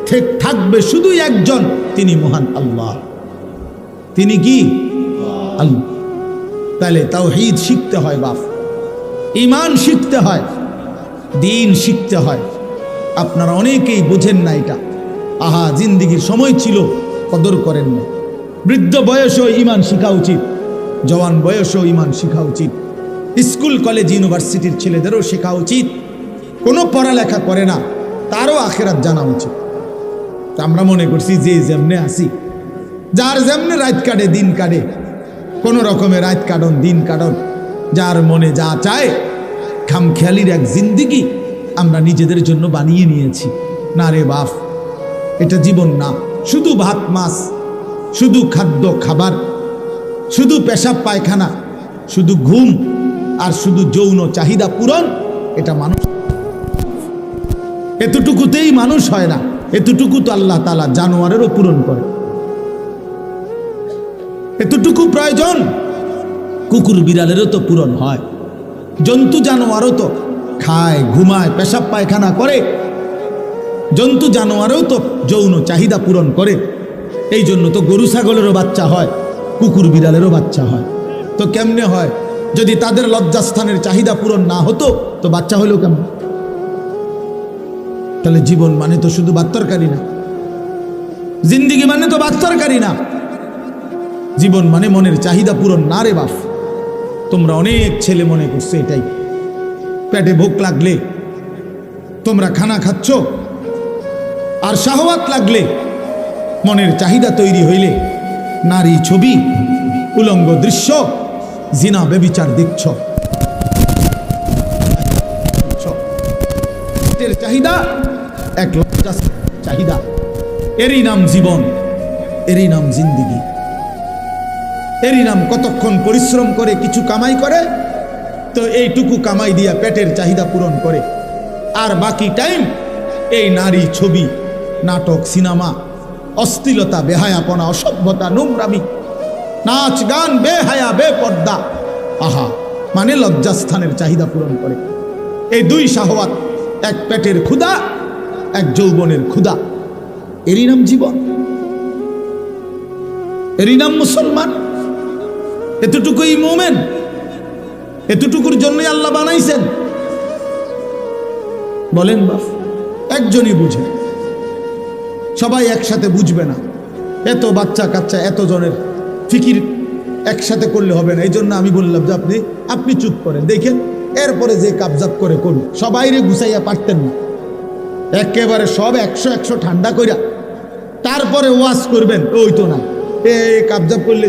S1: ঠিক থাকবে শুধু একজন, তিনি মহান আল্লাহ। তিনি কি? আল্লাহ। তাহলে তাওহীদ শিখতে হয় বাপ, ঈমান শিখতে হয়, দ্বীন শিখতে হয়। আপনারা অনেকেই বোঝেন না এটা। আহা, জিন্দিগির সময় ছিল, কদর করেন না। বৃদ্ধ বয়সেও ঈমান শিখা উচিত, জওয়ান বয়সেও ঈমান শিখা উচিত, স্কুল কলেজ ইউনিভার্সিটির ছেলেদেরও শেখা উচিত। কোনো পড়ালেখা করে না, তারও আখিরাত জানা উচিত। আমরা মনে করছি যে যেমনে আসি, যার যেমনে রাত কাটে দিন কাটে, কোনো রকমের রাত কাটন দিন কাটন, যার মনে যা চায়, খামখেয়ালির এক জিন্দিগি আমরা নিজেদের জন্য বানিয়ে নিয়েছি। না রে বাপ, এটা জীবন না। শুধু ভাত মাছ, শুধু খাদ্য খাবার, শুধু পেশাব পায়খানা, শুধু ঘুম আর শুধু যৌন চাহিদা পূরণ, এটা মানুষ। এতটুকুতেই মানুষ হয় না। এতটুকু তো আল্লাহ তাআলা জানোয়ারেরও পূরণ করে। এতটুকু প্রয়োজন। কুকুর বিড়ালেরও তো পূরণ হয়, জন্তু জানোয়ারও তো খায়, ঘুমায়, পেশাব পায়খানা করে, জন্তু জানোয়ারও তো যৌন চাহিদা পূরণ করে। এই জন্য তো গরু ছাগলেরও বাচ্চা হয়, কুকুর বিড়ালেরও বাচ্চা হয়। তো কেমনে হয়? যদি তাদের লজ্জাস্থানের চাহিদা পূরণ না হতো তো বাচ্চা হলো কেমন? তাহলে জীবন মানে তো শুধু ভাত তরকারি না, জিন্দিগি মানে তো ভাত তরকারি না, জীবন মানে মনের চাহিদা পূরণ না রে বাপ। তোমরা অনেক ছেলে মনে করছো এটাই, পেটে ভোক লাগলে তোমরা খানা খাচ্ছ, আর শাহওয়াত লাগলে, মনের চাহিদা তৈরি হইলে নারী ছবি, উলঙ্গ দৃশ্য, জিনা ব্যভিচার দেখছ। পেটের চাহিদা এক লজ্জা চাহিদা, এরই নাম জীবন, এরই নাম জিন্দিগি, এরই নাম কতক্ষণ পরিশ্রম করে কিছু কামাই করে, তো এইটুকু কামাই দিয়া পেটের চাহিদা পূরণ করে, আর বাকি টাইম এই নারী ছবি, নাটক, সিনেমা, অশ্লীলতা, বেহায়াপনা, অসভ্যতা, নোংরামি, নাচ গান, বেহায়া, বেপর্দা, আহা, মানে লজ্জাস্থানের চাহিদা পূরণ করে। এই দুই শাহওয়াত, এক পেটের ক্ষুধা, এক যৌবনের ক্ষুধা, এরই নাম জীবন, এরই নাম মুসলমান। এতটুকুই মোমেন, এতটুকুর জন্যই আল্লাহ বানাইছেন। বলেন বাপ, একজনই বুঝে, সবাই একসাথে বুঝবে না। এত বাচ্চা কাচ্চা, এত জনের ফিকির একসাথে করলে হবে না। এই জন্য আমি বললাম যে আপনি চুপ করেন, দেখেন, এরপরে যে কাবজাব করে করুন। সবাইরে গুছাইয়া পারতেন না, একেবারে সব 100 ঠান্ডা কইরা তারপরে ওয়াজ করবেন, ওই তো না। কাবজাব করলে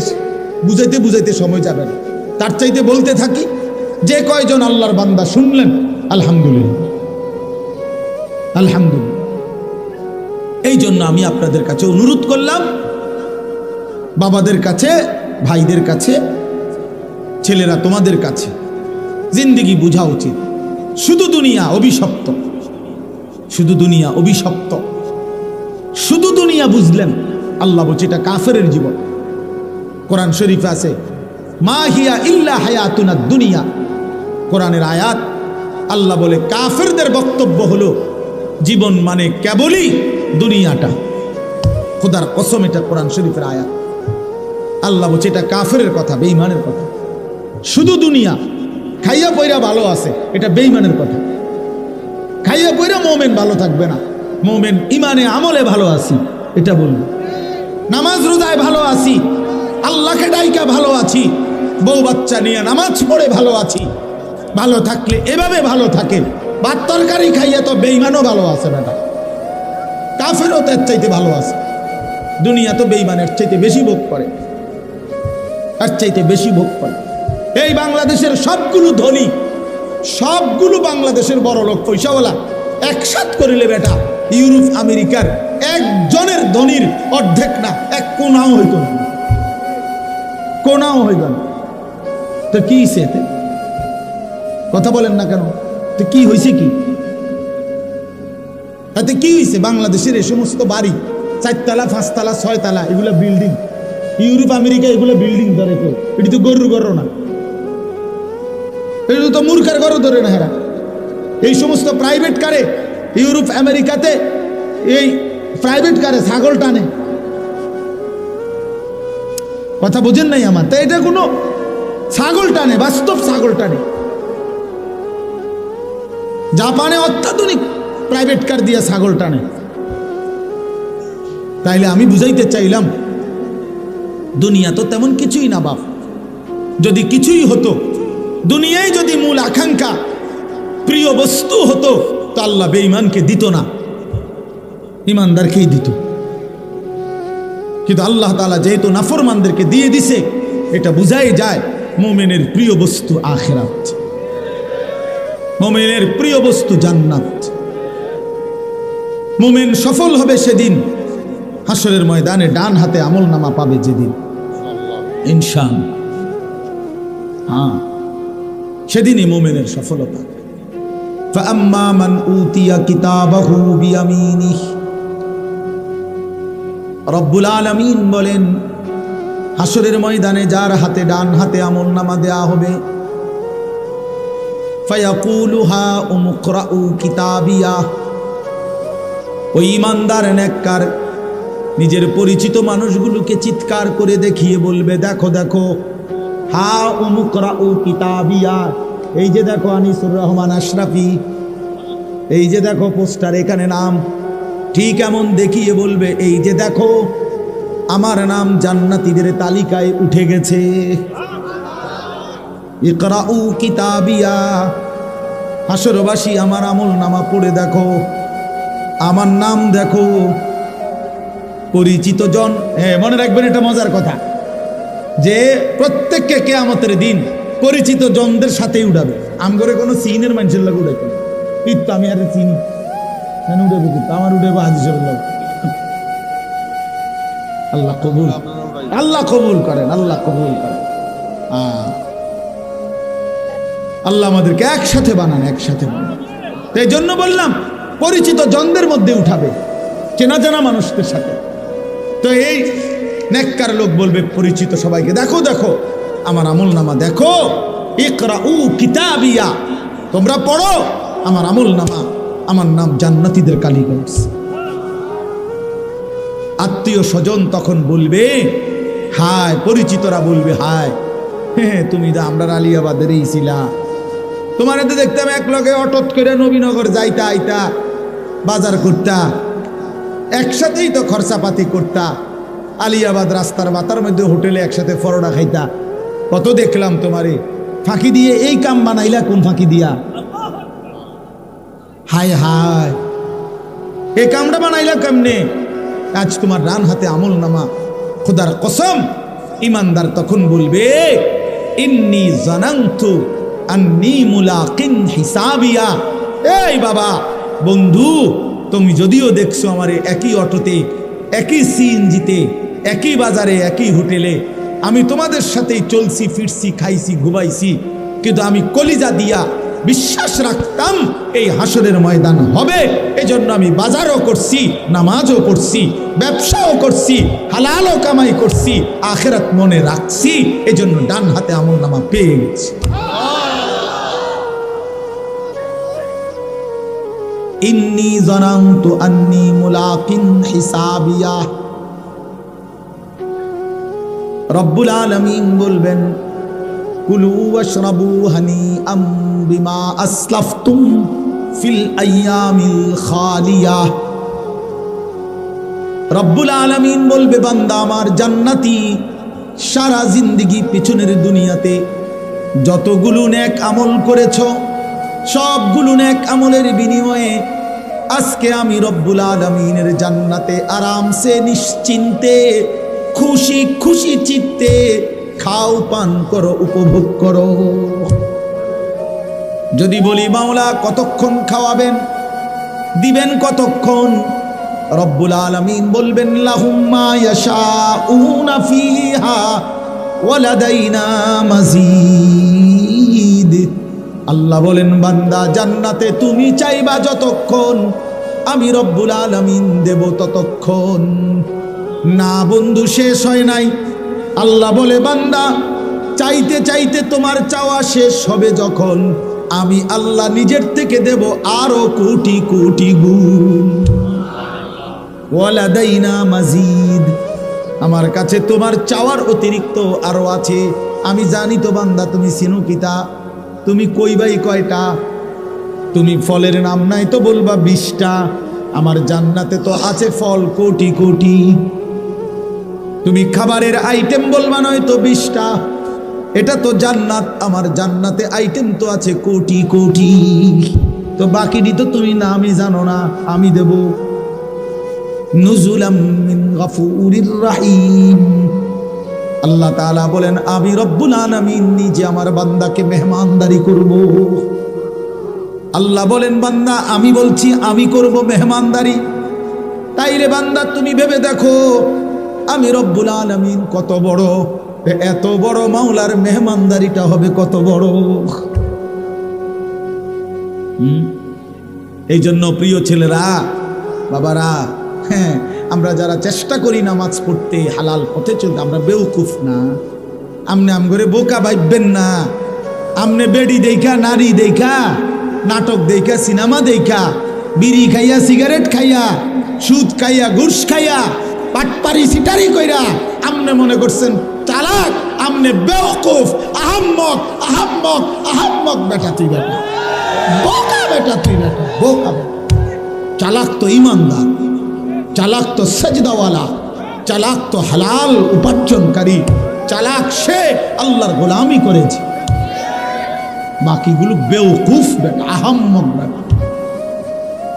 S1: বুঝাইতে বুঝাইতে সময় যাবে না। তার চাইতে বলতে থাকি, যে কয়জন আল্লাহর বান্দা শুনলেন, আলহামদুলিল্লাহ, আলহামদুলিল্লাহ। এই জন্য আমি আপনাদের কাছে অনুরোধ করলাম, বাবাদের কাছে, ভাইদের কাছে, ছেলেরা তোমাদের কাছে, জিন্দিগি বোঝা উচিত। শুধু দুনিয়া অভিশপ্ত, শুধু দুনিয়া অভিশপ্ত, শুধু দুনিয়া বুঝলেন, আল্লাহ বলছে এটা কাফেরের জীবন। কোরআন শরীফে আছে, মা হিয়া ইল্লা হায়াতুনা দুনিয়া, কোরআনের আয়াত। আল্লাহ বলে কাফেরদের বক্তব্য হলো জীবন মানে কেবলই দুনিয়াটা। খোদার কসম, এটা কোরআন শরীফের আয়াত। আল্লাহ বলছে এটা কাফেরের কথা, বেঈমানের কথা। শুধু দুনিয়া, খাইয়া পয়রা ভালো আছে, এটা বেঈমানের কথা। খাইয়া পয়রা মোমেন ভালো থাকবে না, মোমেন ইমানে আমলে ভালো আছি, এটা বলবে। নামাজ রোজায় ভালো আছি, আল্লাহকে ডাইকা ভালো আছি, বউ বাচ্চা নিয়ে নামাজ পড়ে ভালো আছি, ভালো থাকলে এভাবে ভালো থাকে। ভাত তরকারি খাইয়া তো বেঈমানও ভালো আছে, বেটা কাফেরও তার চাইতে ভালো আছে। দুনিয়া তো বেঈমানের চাইতে বেশি ভোগ করে, তার চাইতে বেশি ভোগ করে। এই বাংলাদেশের সবগুলো ধনী, সবগুলো বাংলাদেশের বড় লোক পয়সাওয়ালা একসাথ করিলে বেটা ইউরোপ আমেরিকার একজনের ধনীর অর্ধেক না, এক কোনাও হইত না, কোনাও হইব না। তো কি হয়েছে এতে? কথা বলেন না কেন? তো কি হয়েছে? কি এতে কি হয়েছে? বাংলাদেশের এই সমস্ত বাড়ি 4 তলা 5 তলা 6 তলা এগুলো বিল্ডিং, ইউরোপ আমেরিকা এগুলো বিল্ডিং ধরে কেউ, এটি তো গরুর ঘর না, এটা তো মূর্খের ঘর ধরে না। হেরা এই সমস্ত প্রাইভেট কারে ইউরোপ আমেরিকাতে, এই প্রাইভেট কারে ছাগল টানে। কথা বোঝেন নাই আমার? তাই এটা কোনো ছাগল টানে, বাস্তব ছাগল টানে। জাপানে অত্যাধুনিক প্রাইভেট কার দিয়ে ছাগল টানে। তাইলে আমি বুঝাইতে চাইলাম, দুনিয়া তো তেমন কিছুই না বাপ। যদি কিছুই হতো, দুনিয়ায় যদি মূল আকাঙ্ক্ষা প্রিয় বস্তু হতো, তো আল্লাহ বেঈমানকে দিত না, ইমানদারকেই দিত। কিন্তু আল্লাহ তাআলা যেহেতু নাফরমানদেরকে দিয়ে দিছে, এটা বুঝাই যায় মুমিনের প্রিয় বস্তু আখিরাত, মুমিনের প্রিয় বস্তু জান্নাত। মুমিন সফল হবে সেদিন হাসরের ময়দানে, ডান হাতে আমলনামা পাবে যেদিন, ইনশাআল্লাহ। হ্যাঁ, সেদিনই মুমিনের সফলতা। فأما من أوتي كتابه بيمينه, রব্বুল আলামিন বলেন, হাসরের ময়দানে যার হাতে ডান হাতে আমলনামা দেয়া হবে, ফায়াকুলু হা উমকরাউ কিতাবিয়া, ওই ইমানদার নেককার নিজের পরিচিত মানুষগুলোকে চিৎকার করে দেখিয়ে বলবে, দেখো দেখো, হা উমকরাউ কিতাবিয়া, এই যে দেখো আনিসুর রহমান আশরাফি, এই যে দেখো পোস্টার, এখানে নাম। ঠিক এমন দেখিয়ে বলবে, এই যে দেখো আমার নাম জান্নাতীদের তালিকায় উঠে গেছে। ইকরাউ কিতাবিয়া, হাসরবাসী আমার আমলনামা পড়ে দেখো, আমার নাম দেখো। পরিচিত জন, মনে রাখবেন এটা মজার কথা, যে প্রত্যেককে কিয়ামতের দিন পরিচিত জনদের সাথেই উঠাবে। আমগরে কোনো সিনের মানুষের লাগে উঠাইতে কিন্তু আমি আর চিনি উঠেবো, কিন্তু আমার উঠেবো হাজি সাহেব। আল্লাহ কবুল, আল্লাহ কবুল করেন, আল্লাহ কবুল করেন। আল্লাহ আমাদেরকে একসাথে বানান, একসাথে বানান। এই জন্য বললাম পরিচিত জনদের মধ্যে উঠাবে, চেনা জানা মানুষদের সাথে। তো এই নেককার লোক বলবে পরিচিত সবাইকে, দেখো দেখো আমার আমলনামা দেখো, ইকরাউ কিতাবিয়া, তোমরা পড়ো আমার আমলনামা, আমার নাম জান্নাতীদের কালিকায়। আত্মীয় স্বজন তখন বলবে হায়, পরিচিতরা বলবে হায়, হ্যাঁ তুমি তো আমরা আলিয়াবাদের এই ছিলা, তোমার এতে দেখতাম এক লগে অটত করে নবীনগর যাইতা আইতা, বাজার করতা, একসাথেই তো খরচাপাতি করতা, আলিয়াবাদ রাস্তার বাতার মধ্যে হোটেলে একসাথে পরোটা খাইতা, কত দেখলাম তোমারে, ফাঁকি দিয়ে এই কাম বানাইলা, কোন ফাঁকি দিয়া? হায় হায়, এই কামটা বানাইলা কেমনে? আজ তোমার ডান হাতে আমলনামা, খোদার কসম। ইমানদার তখন বলবে, ইন্নী জানান্তু আন্নী মুলাকিন হিসাবিয়া। এই বাবা, বন্ধু, তুমি যদিও দেখছো আমারে একই অটোতে, একই সিএনজিতে, একই বাজারে, একই হোটেলে, আমি তোমাদের সাথেই চলছি ফিরছি, খাইছি ঘুমাইছি, কিন্তু আমি কলিজা দিয়া বিশ্বাস রাখতাম এই হাসরের ময়দান হবে। এজন্য আমি বাজারও করছি, নামাজও পড়ছি, ব্যবসাও করছি, হালালও কামাই করছি, আখিরাত মনে রাখছি, এজন্য ডান হাতে আমলনামা পেয়ে গেছি। ইন্নী জানান্তু আন্নী মুলাকিন হিসাবিয়া। রব্বুল আলামিন বলবেন, কুলু ওয়াশরাবু হানিআম বিমা আসলাফতুম ফিল আইয়ামিল খালিয়া। রব্বুল আলামিন বলবে, বান্দা আমার জান্নাতি, সারা জিন্দেগি পিছনের দুনিয়াতে যতগুলো নেক আমল করেছো, সবগুলো নেক আমলের বিনিময়ে আজকে আমি রব্বুল আলামিনের জান্নাতে আরামসে নিশ্চিন্তে খুশি খুশি চিত্তে খাও, পান করো, উপভোগ করো। যদি বলি মাওলা কতক্ষণ খাওয়াবেন, দিবেন কতক্ষণ? রব্বুল আলামিন বলবেন, লাহুম মা ইয়াশাউনা ফিহা ওয়া লাদাইনা মাজিদ। আল্লাহ বলেন, বান্দা জান্নাতে তুমি চাইবা যতক্ষণ, আমি রব্বুল আলামিন দেব ততক্ষণ। না বন্ধু, শেষ হয় নাই। আল্লাহ বলে, বান্দা চাইতে চাইতে তোমার চাওয়া শেষ হবে যখন, আমি আল্লাহ নিজের থেকে দেব আরো কোটি কোটি গুণ। ওয়ালাদাইনা মাজিদ, আমার কাছে তোমার চাওয়ার অতিরিক্ত আরো আছে। আমি জানি তো বান্দা তুমি চিনো কিতা, তুমি কইবাই কয়টা, তুমি ফলের নাম নাই তো বলবা 20টা, আমার জান্নাতে তো আছে ফল কোটি কোটি। তুমি খাবারের আইটেম বলবা নয়তো 20টা, এটা তো জান্নাত, আমার জান্নাতে আইটেম তো আছে কোটি কোটি। তো বাকিটি তো তুমি নামই জানো না, আমি দেব। নুজুলাম মিন গফুরির রহিম। আল্লাহ তাআলা বলেন, আমি রব্বুল আলামিন নিজে আমার বান্দাকে মেহমানদারি করব। আল্লাহ বলেন, বান্দা আমি বলছি আমি করব মেহমানদারি। তাইরে বান্দা তুমি ভেবে দেখো আমি রব্বুল আলামিন কত বড়, এত বড় মাওলার মেহমানদারিটা হবে কত বড়। এই জন্য প্রিয় ছেলেরা, বাবারা, হ্যাঁ, আমরা যারা চেষ্টা করি নামাজ পড়তে, হালাল পথে চলতে, আমরা বেউকুফ না? আমনে আম করে বোকা ভাববেন না। আমনে বেডি দেখা, নারী দেখা, নাটক দেখা, সিনেমা দেখা, বিড়ি খাইয়া, সিগারেট খাইয়া, সুদ খাইয়া, ঘুষ খাইয়া, পাটপারি সিটারি কইরা আমনে মনে করছেন চালাক। আমনে বেওকুফ, আহাম্মক, আহাম্মক, আহাম্মক বেটা তুই, বেটা বোকা, বেটা তুই, বেটা বোকা। চালাক তো ইমানদার, চালাক তো সেজদাওয়ালা, চালাক তো হালাল উপার্জনকারী, চালাক সে আল্লাহর গোলামি করেছে। বাকিগুলো বেওকুফ বেটা, আহাম্মক বেটা,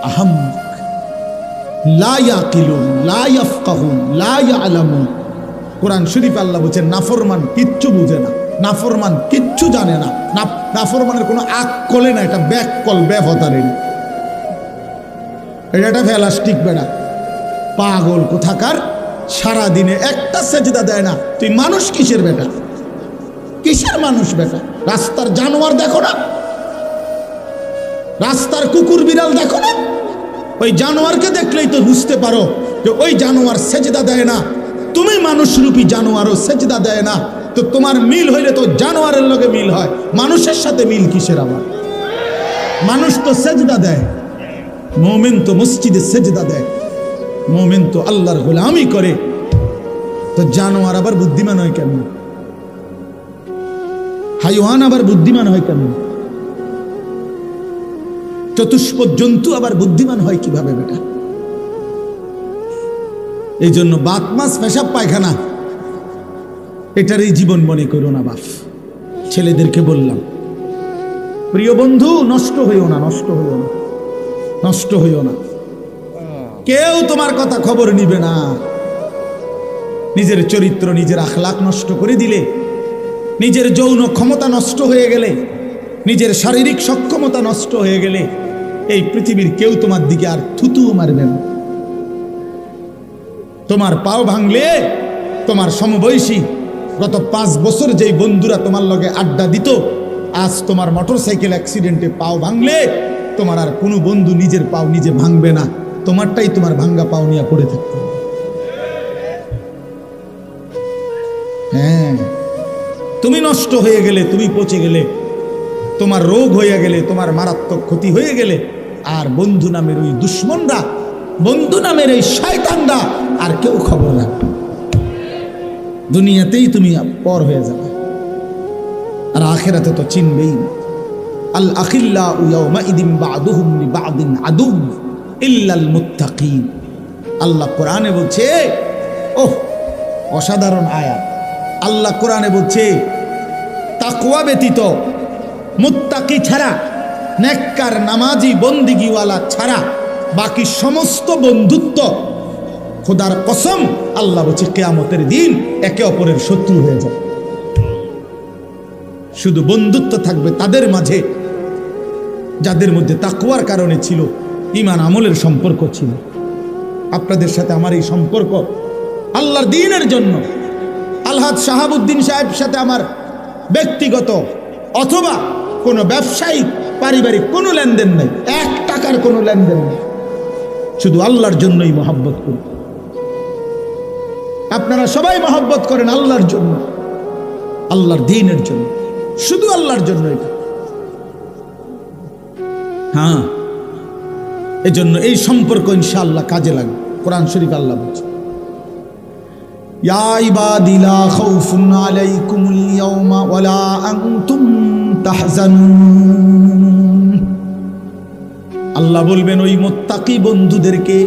S1: আহাম্মক। লা ইয়াকিলুন, লা ইয়াফকাহুন, লা ইয়ালামুন। কোরআন শরীফ আল্লাহ বলছেন নাফরমান কিচ্ছু বুঝে না, নাফরমান কিচ্ছু জানে না। নাফরমানের কোনো আকলে না, এটা ব্যাককল, ব্যবতারের। এটা ফেলাস্টিক বেড়া, পাগল কোথাকার। সারাদিনে একটা সেজদা দেয় না। তুই মানুষ কিসের বেটা? কিসের মানুষ বেটা? রাস্তার জানোয়ার দেখো না? রাস্তার কুকুর বিড়াল দেখো না? ওই জানোয়ারকে দেখলেই তো বুঝতে পারো যে ওই জানোয়ার সেজদা দেয় না। তুমি মানুষরূপী জানোয়ারও সেজদা দেয় না। তো তোমার মিল হইলে তো জানোয়ারের লগে মিল হয়, মানুষের সাথে মিল কিসের আবার? মানুষ তো সেজদা দেয়, মুমিন তো মসজিদে সেজদা দেয়, মুমিন তো আল্লাহর গোলামি করে। তো জানোয়ার আবার বুদ্ধিমান হয় কেমন? হাইওয়ান আবার বুদ্ধিমান হয় কেমন? চতুষ্পদ জন্তু আবার বুদ্ধিমান হয় কিভাবে বেটা? এই জন্য বাত মাছ, পেশাব, পায়খানা এটারই জীবন মনে করো না বাপ। ছেলেদেরকে বললাম, প্রিয় বন্ধু, নষ্ট হইও না, নষ্ট হইও না, নষ্ট হইও না। কেউ তোমার কথা খবর নিবে না। নিজের চরিত্র, নিজের আখলাক নষ্ট করে দিলে, নিজের যৌন ক্ষমতা নষ্ট হয়ে গেলে, নিজের শারীরিক সক্ষমতা নষ্ট হয়ে গেলে, এই পৃথিবীর কেউ তোমার দিকে আর থুতু মারবে না। তোমার পাও ভাঙলে তোমার সমবয়সী গত 5 বছর যেই বন্ধুরা তোমার লগে আড্ডা দিত, আজ তোমার মোটরসাইকেল অ্যাক্সিডেন্টে পাও ভাঙলে তোমার আর কোনো বন্ধু নিজের পাও নিজে ভাঙবে না। তোমারটাই তোমার ভাঙ্গা পাও নিয়ে পড়ে থাকতে হবে। হ্যাঁ, তুমি নষ্ট হয়ে গেলে, তুমি পচে গেলে, তোমার রোগ হয়ে গেলে, তোমার মারাত্মক ক্ষতি হয়ে গেলে, আর বন্ধু নামের ওই দুশ্মনরা, বন্ধু নামের এই শয়তানরা আর কেউ খবর রাখবে। দুনিয়াতেই তুমি পর হয়ে যাবে, আর আখিরাতে তো চিনবেই না। আল আখিল্লাউ ইয়াওমাইদিন বা'দুহুম লিবা'দিন আদুউ ইল্লাল মুত্তাকিন। আল্লাহ কোরআনে বলছে, ওহ অসাধারণ আয়াত। আল্লাহ কোরআনে বলছে তাকওয়া ব্যতীত, মুত্তাকি ছাড়া, নেককার নামাজি বন্দিগিওয়ালা ছাড়া বাকি সমস্ত বন্ধুত্ব, খোদার কসম আল্লাহ বলছে কিয়ামতের দিন একে অপরের শত্রু হয়ে যাবে। শুধু বন্ধুত্ব থাকবে তাদের মাঝে যাদের মধ্যে তাকওয়ার কারণে ছিল, ঈমান আমলের সম্পর্ক ছিল। আপনাদের সাথে আমার এই সম্পর্ক আল্লাহর দ্বীনের জন্য। আলহাজ শাহাবুদ্দিন সাহেবের সাথে আমার ব্যক্তিগত অথবা কোনো ব্যবসায়িক পারিবারিক কোনো লেনদেন নেই, 1 টাকার কোনো লেনদেন নেই। শুধু আল্লাহর জন্যই মহব্বত করি। আপনারা সবাই মহব্বত করেন আল্লাহর জন্য, আল্লাহর দ্বীনের জন্য, শুধু আল্লাহর জন্য। এটা হ্যাঁ, এজন্য এই সম্পর্ক ইনশাআল্লাহ কাজে লাগবে। কোরআন শরীফ আল্লাহ বলছে, ইয়া ইবাদি লা খাউফুন আলাইকুমুল ইয়াওমা ওয়ালা আনতুম তাহজানুন। আল্লাহ বলবেন ওই মুত্তাকি বন্ধুদেরকে,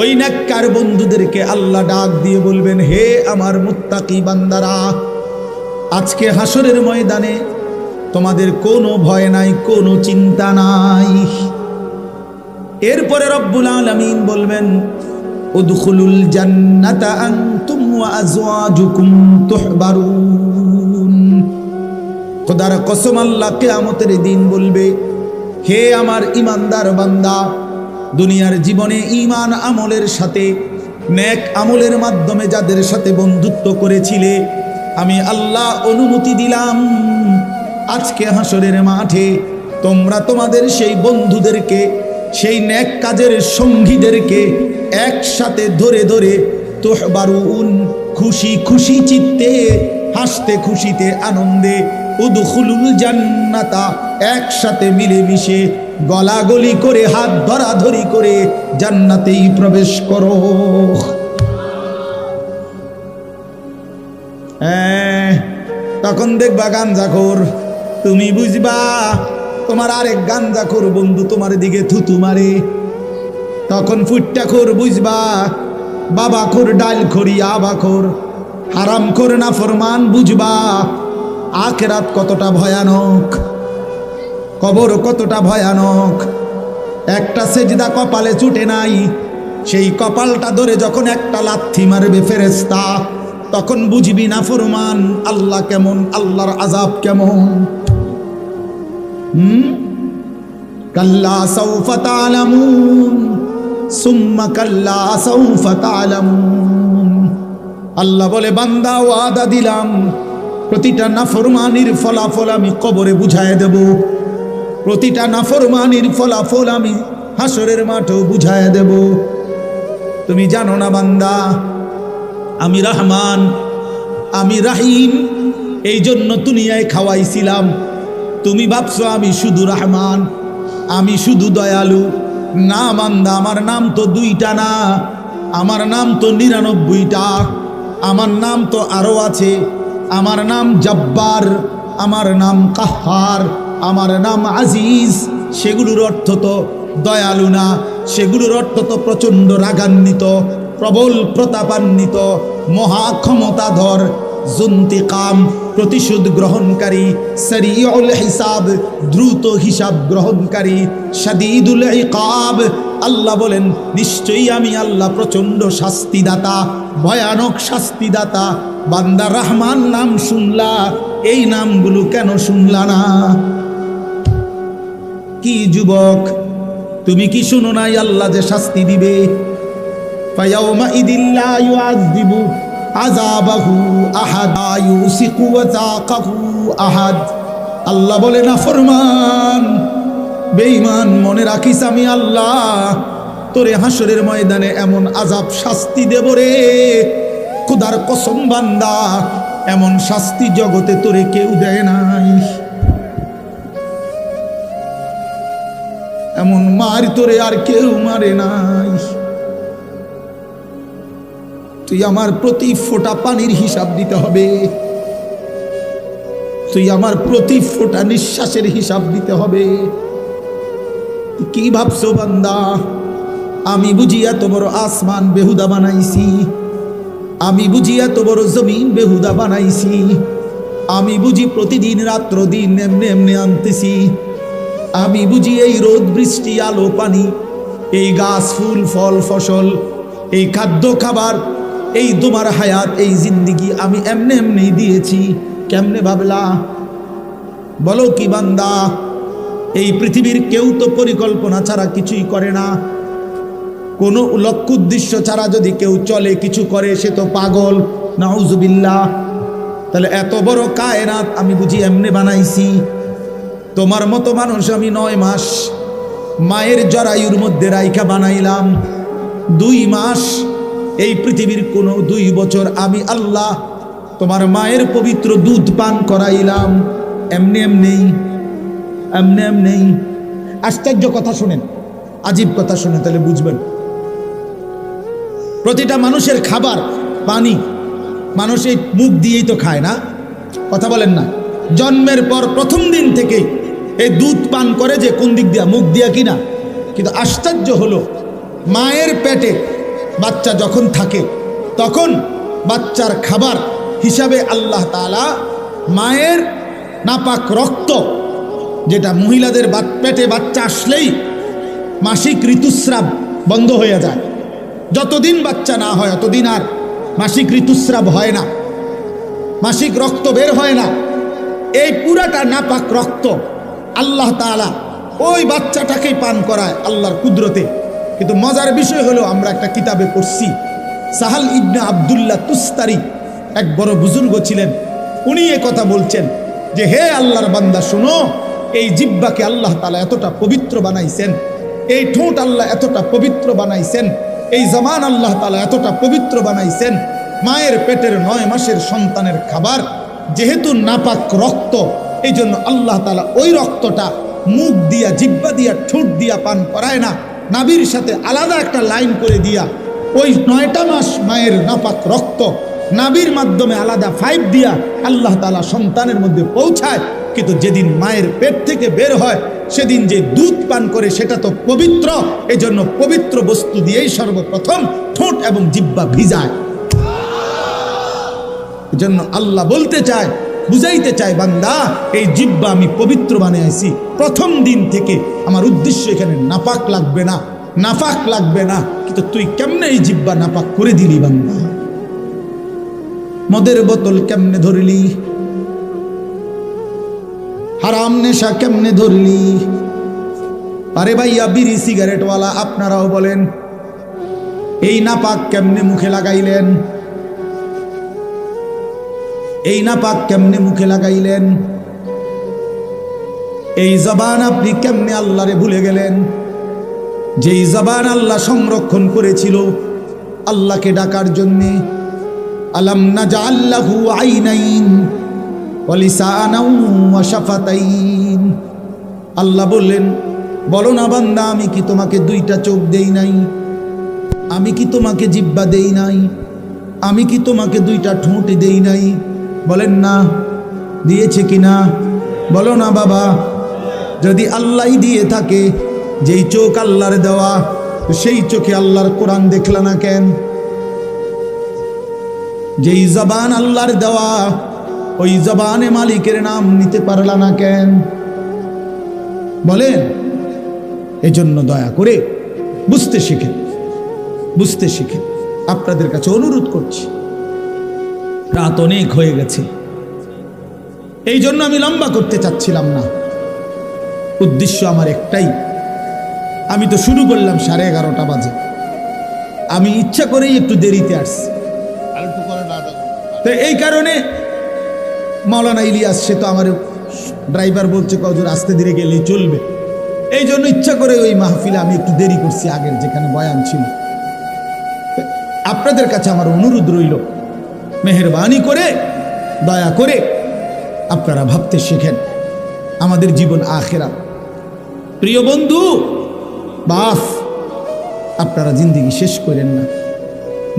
S1: ওই নেককার বন্ধুদেরকে আল্লাহ ডাক দিয়ে বলবেন, হে আমার মুত্তাকি বান্দারা, আজকে হাসরের ময়দানে তোমাদের কোনো ভয় নাই, কোনো চিন্তা নাই। এরপরে রব্বুল আলামিন বলবেন, উদখুলুল জান্নাতা আনতুম ওয়া আজওয়াজুকুম তুহবারুন। খোদার কসম আল্লাহ কিয়ামতের দিন বলবে, হে আমার ঈমানদার বান্দা, দুনিয়ার জীবনে ঈমান আমলের সাথে, নেক আমলের মাধ্যমে যাদের সাথে বন্ধুত্ব করেছিলে, আমি আল্লাহ অনুমতি দিলাম আজকে হাসরের মাঠে তোমরা তোমাদের সেই বন্ধুদেরকে সেই নেক কাজের সঙ্গীদেরকে একসাথে ধরে ধরে তুহবারুন, খুশি খুশি চিত্তে, হাসতে খুশিতে আনন্দে, উদখুলুল জান্নাতা, একসাথে মিলেমিশে গলাগলি করে হাত ধরাধরি করে জান্নাতেই প্রবেশ করো। তখন দেখবা গাঞ্জাখোর, তুমি বুঝবা তোমার আরেক গাঞ্জাখোর বন্ধু তোমার দিকে থুতু মারে। তখন ফুট্টাখোর বুঝবা বাবাখোর, ডালখোর, ইয়াবাখোর, হারামখোর, নাফরমান বুঝবা আখিরাত কতটা ভয়ানক, কবর কতটা ভয়ানক। একটা সেজদা কপালে ছুটে নাই, সেই কপালটা ধরে যখন একটা লাথি মারবে ফেরেশতা, তখন বুঝবি নাফরমান আল্লাহ কেমন, আল্লাহর আযাব কেমন। কাল্লা সাউফা তা'লামুন সুম্মা কাল্লা সাউফা তা'লামুন। আল্লাহ বলে বান্দা ওয়াদা দিলাম প্রতিটা নাফরমানির ফলাফল আমি কবরে বুঝায় দেব, প্রতিটা নাফরমানির ফলাফল আমি হাসরের মাঠেও বুঝায় দেব। তুমি জানো না বান্দা আমি রহমান, আমি রাহিম, এই জন্য দুনিয়ায় খাওয়াইছিলাম। তুমি ভাবছো আমি শুধু রহমান, আমি শুধু দয়ালু। না বান্দা, আমার নাম তো দুইটা না, আমার নাম তো 99টা, আমার নাম তো আরো আছে। আমার নাম জব্বার, আমার নাম কাহ্হার, আমার নাম আজিজ। সেগুলোর অর্থ তো দয়ালু না, সেগুলোর অর্থ তো প্রচণ্ড রাগান্বিত, প্রবল প্রতাপান্বিত, মহাক্ষমতাধর, জুন্তিকাম, প্রতিশোধ গ্রহণকারী, সরিউল হিসাব, দ্রুত হিসাব গ্রহণকারী, শাদীদুল ইকাব। আল্লাহ বলেন নিশ্চয়ই আমি আল্লাহ প্রচণ্ড শাস্তিদাতা, ভয়ানক শাস্তিদাতা। বান্দা রহমান নাম শুনলা, এই নামগুলো কেন শুনলা না? কি যুবক, তুমি কি শুনো নাই আল্লাহ যে শাস্তি দিবে? ফায়াউমা ইদিল্লা ইউআযিবু আযাবাহু আহাদ ইউসিকু ওয়াতাকাহু আহাদ। আল্লাহ বলে নাফরমান, বেঈমান, মনে রাখিস আমি আল্লাহ তোরে হাসরের ময়দানে এমন আযাব শাস্তি দেব রে, খোদার কসম বান্দা, এমন শাস্তি জগতে তোরে কেউ দেয় নাই, এমন মার তোরে আর কেউ মারে নাই। তুই আমার প্রতি ফোঁটা পানির হিসাব দিতে হবে, তুই আমার প্রতি ফোঁটা নিঃশ্বাসের হিসাব দিতে হবে। কি ভাবছো বান্দা আমি বুঝি এত বড় আসমান বেহুদা বানাইছি? আমি বুঝি এত বড় জমিন বেহুদা বানাইছি? আমি বুঝি প্রতিদিন রাত্র দিন এমনি এমনি আনতেছি? আমি বুঝি এই রোদ বৃষ্টি আলো পানি, এই গাছ ফুল ফল ফসল, এই খাদ্য খাবার, এই তোমার হায়াত, এই জিন্দিগি আমি এমনি এমনি দিয়েছি? কেমনে ভাবলা? বলো কি বান্দা, এই পৃথিবীর কেউ তো পরিকল্পনা ছাড়া কিছুই করে না। কোনো লক্ষ্য উদ্দেশ্য ছাড়া যদি কেউ চলে কিছু করে সে তো পাগল, নাউজুবিল্লাহ। তাহলে এত বড় কায়নাত আমি বুঝি এমনি বানাইছি? তোমার মতো মানুষ আমি 9 মাস মায়ের জরায়ুর মধ্যে রাইখা বানাইলাম। 2 মাস এই পৃথিবীর কোনো 2 বছর আমি আল্লাহ তোমার মায়ের পবিত্র দুধ পান করাইলাম। এমনি এমনি এমনি এমনি। আশ্চর্য কথা শুনেন, আজীব কথা শুনেন, তাহলে বুঝবেন। প্রতিটা মানুষের খাবার পানি মানুষ এই মুখ দিয়েই তো খায় না, কথা বলেন না? জন্মের পর প্রথম দিন থেকে এই দুধ পান করে যে কোন দিক দিয়া? মুখ দিয়া কিনা? কিন্তু আশ্চর্য হলো মায়ের পেটে বাচ্চা যখন থাকে তখন বাচ্চার খাবার হিসাবে আল্লাহ তাআলা মায়ের নাপাক রক্ত, যেটা মহিলাদের পেটে বাচ্চা আসলেই মাসিক ঋতুস্রাব বন্ধ হয়ে যায়, যতদিন বাচ্চা না হয় ততদিন আর মাসিক ঋতুস্রাব হয় না, মাসিক রক্ত বের হয় না। এই পুরাটা নাপাক রক্ত আল্লাহ তাআলা ওই বাচ্চাটাকেই পান করায় আল্লাহর কুদরতে। কিন্তু মজার বিষয় হলো আমরা একটা কিতাবে পড়ছি, সাহাল ইবনে আব্দুল্লাহ তুস্তারি এক বড় বুজুর্গ ছিলেন, উনি এ কথা বলছেন যে হে আল্লাহর বান্দা শোনো, এই জিহ্বাকে আল্লাহ তাআলা এতটা পবিত্র বানাইছেন, এই ঠোঁট আল্লাহ এতটা পবিত্র বানাইছেন, এই জবান আল্লাহ তাআলা এতটা পবিত্র বানাইছেন। মায়ের পেটের 9 মাসের সন্তানের খাবার যেহেতু নাপাক রক্ত, এই জন্য আল্লাহ তাআলা ওই রক্তটা মুখ দিয়া, জিহ্বা দিয়া, ঠোঁট দিয়া পান করায় না, নাভির সাথে আলাদা একটা লাইন করে দিয়া ওই 9টা মাস মায়ের নাপাক রক্ত নাভির মাধ্যমে আলাদা পাইপ দিয়া আল্লাহ তাআলা সন্তানের মধ্যে পৌঁছায়। কিন্তু যেদিন মায়ের পেট থেকে বের হয় সেদিন যে দুধ পান করে সেটা তো পবিত্র, এজন্য পবিত্র বস্তু দিয়েই সর্বপ্রথম ঠোঁট এবং জিহ্বা ভিজায়। এজন্য আল্লাহ বলতে চায়, বুঝাইতে চায়, বান্দা এই জিহ্বা আমি পবিত্র বানিয়েছি প্রথম দিন থেকে। আমার উদ্দেশ্য এখানে নাপাক লাগবে না, নাপাক লাগবে না। কিন্তু তুই কেমনে এই জিহ্বা নাপাক করে দিলি বান্দা? মদের বোতল কেমনে ধরলি? হারাম নেশা কেমনে ধরলি? আরে ভাইয়া, বিড়ি সিগারেটওয়ালা আপনারাও বলেন, এই নাপাক কেমনে মুখে লাগাইলেন? এই নাপাক কেমনে মুখে লাগাইলেন? এই জবান আপনি কেমনে আল্লাহরে ভুলে গেলেন? যেই জবান আল্লাহ সংরক্ষণ করেছিল আল্লাহকে ডাকার জন্যে। আলাম নাজআল লাহু আইনাইন ওয়া লিসানাও ওয়া শাফাতাইন। আল্লাহ বললেন, বলো না বান্দা, আমি কি তোমাকে 2টা চোখ দেই নাই? আমি কি তোমাকে জিহ্বা দেই নাই? আমি কি তোমাকে 2টা ঠোঁট দেই নাই? বলেন না, দিয়েছে কিনা? বলো না বাবা। যদি আল্লাহ দিয়ে থাকে, যেই চোখ আল্লাহর দেওয়া, তো সেই চোখে আল্লাহর কোরআন দেখলা না কেন? যেই জবান আল্লাহর দেওয়া, ওই জবানে মালিকের নাম নিতে পারলা না কেন? বলেন। এজন্য দয়া করে বুঝতে শিখেন, বুঝতে শিখেন। আপনাদের কাছে অনুরোধ করছি, রাত অনেক হয়ে গেছে, এই জন্য আমি লম্বা করতে চাচ্ছিলাম না। উদ্দেশ্য আমার একটাই, আমি তো শুরু করলাম 11:30 বাজে, আমি ইচ্ছা করেই একটু দেরিতে আসছি। তো এই কারণে মাওলানা ইলিয়াস, সে তো আমার ড্রাইভার, বলছে কজোর আস্তে ধীরে গেলেই চলবে, এই জন্য ইচ্ছা করে ওই মাহফিলে আমি একটু দেরি করছি, আগের যেখানে বয়ান ছিল। আপনাদের কাছে আমার অনুরোধ রইল, মেহেরবানি করে, দয়া করে আপনারা ভাবতে শেখেন, আমাদের জীবন আখেরাত। প্রিয় বন্ধু, বাফ, আপনারা জিন্দেগি শেষ করেন না।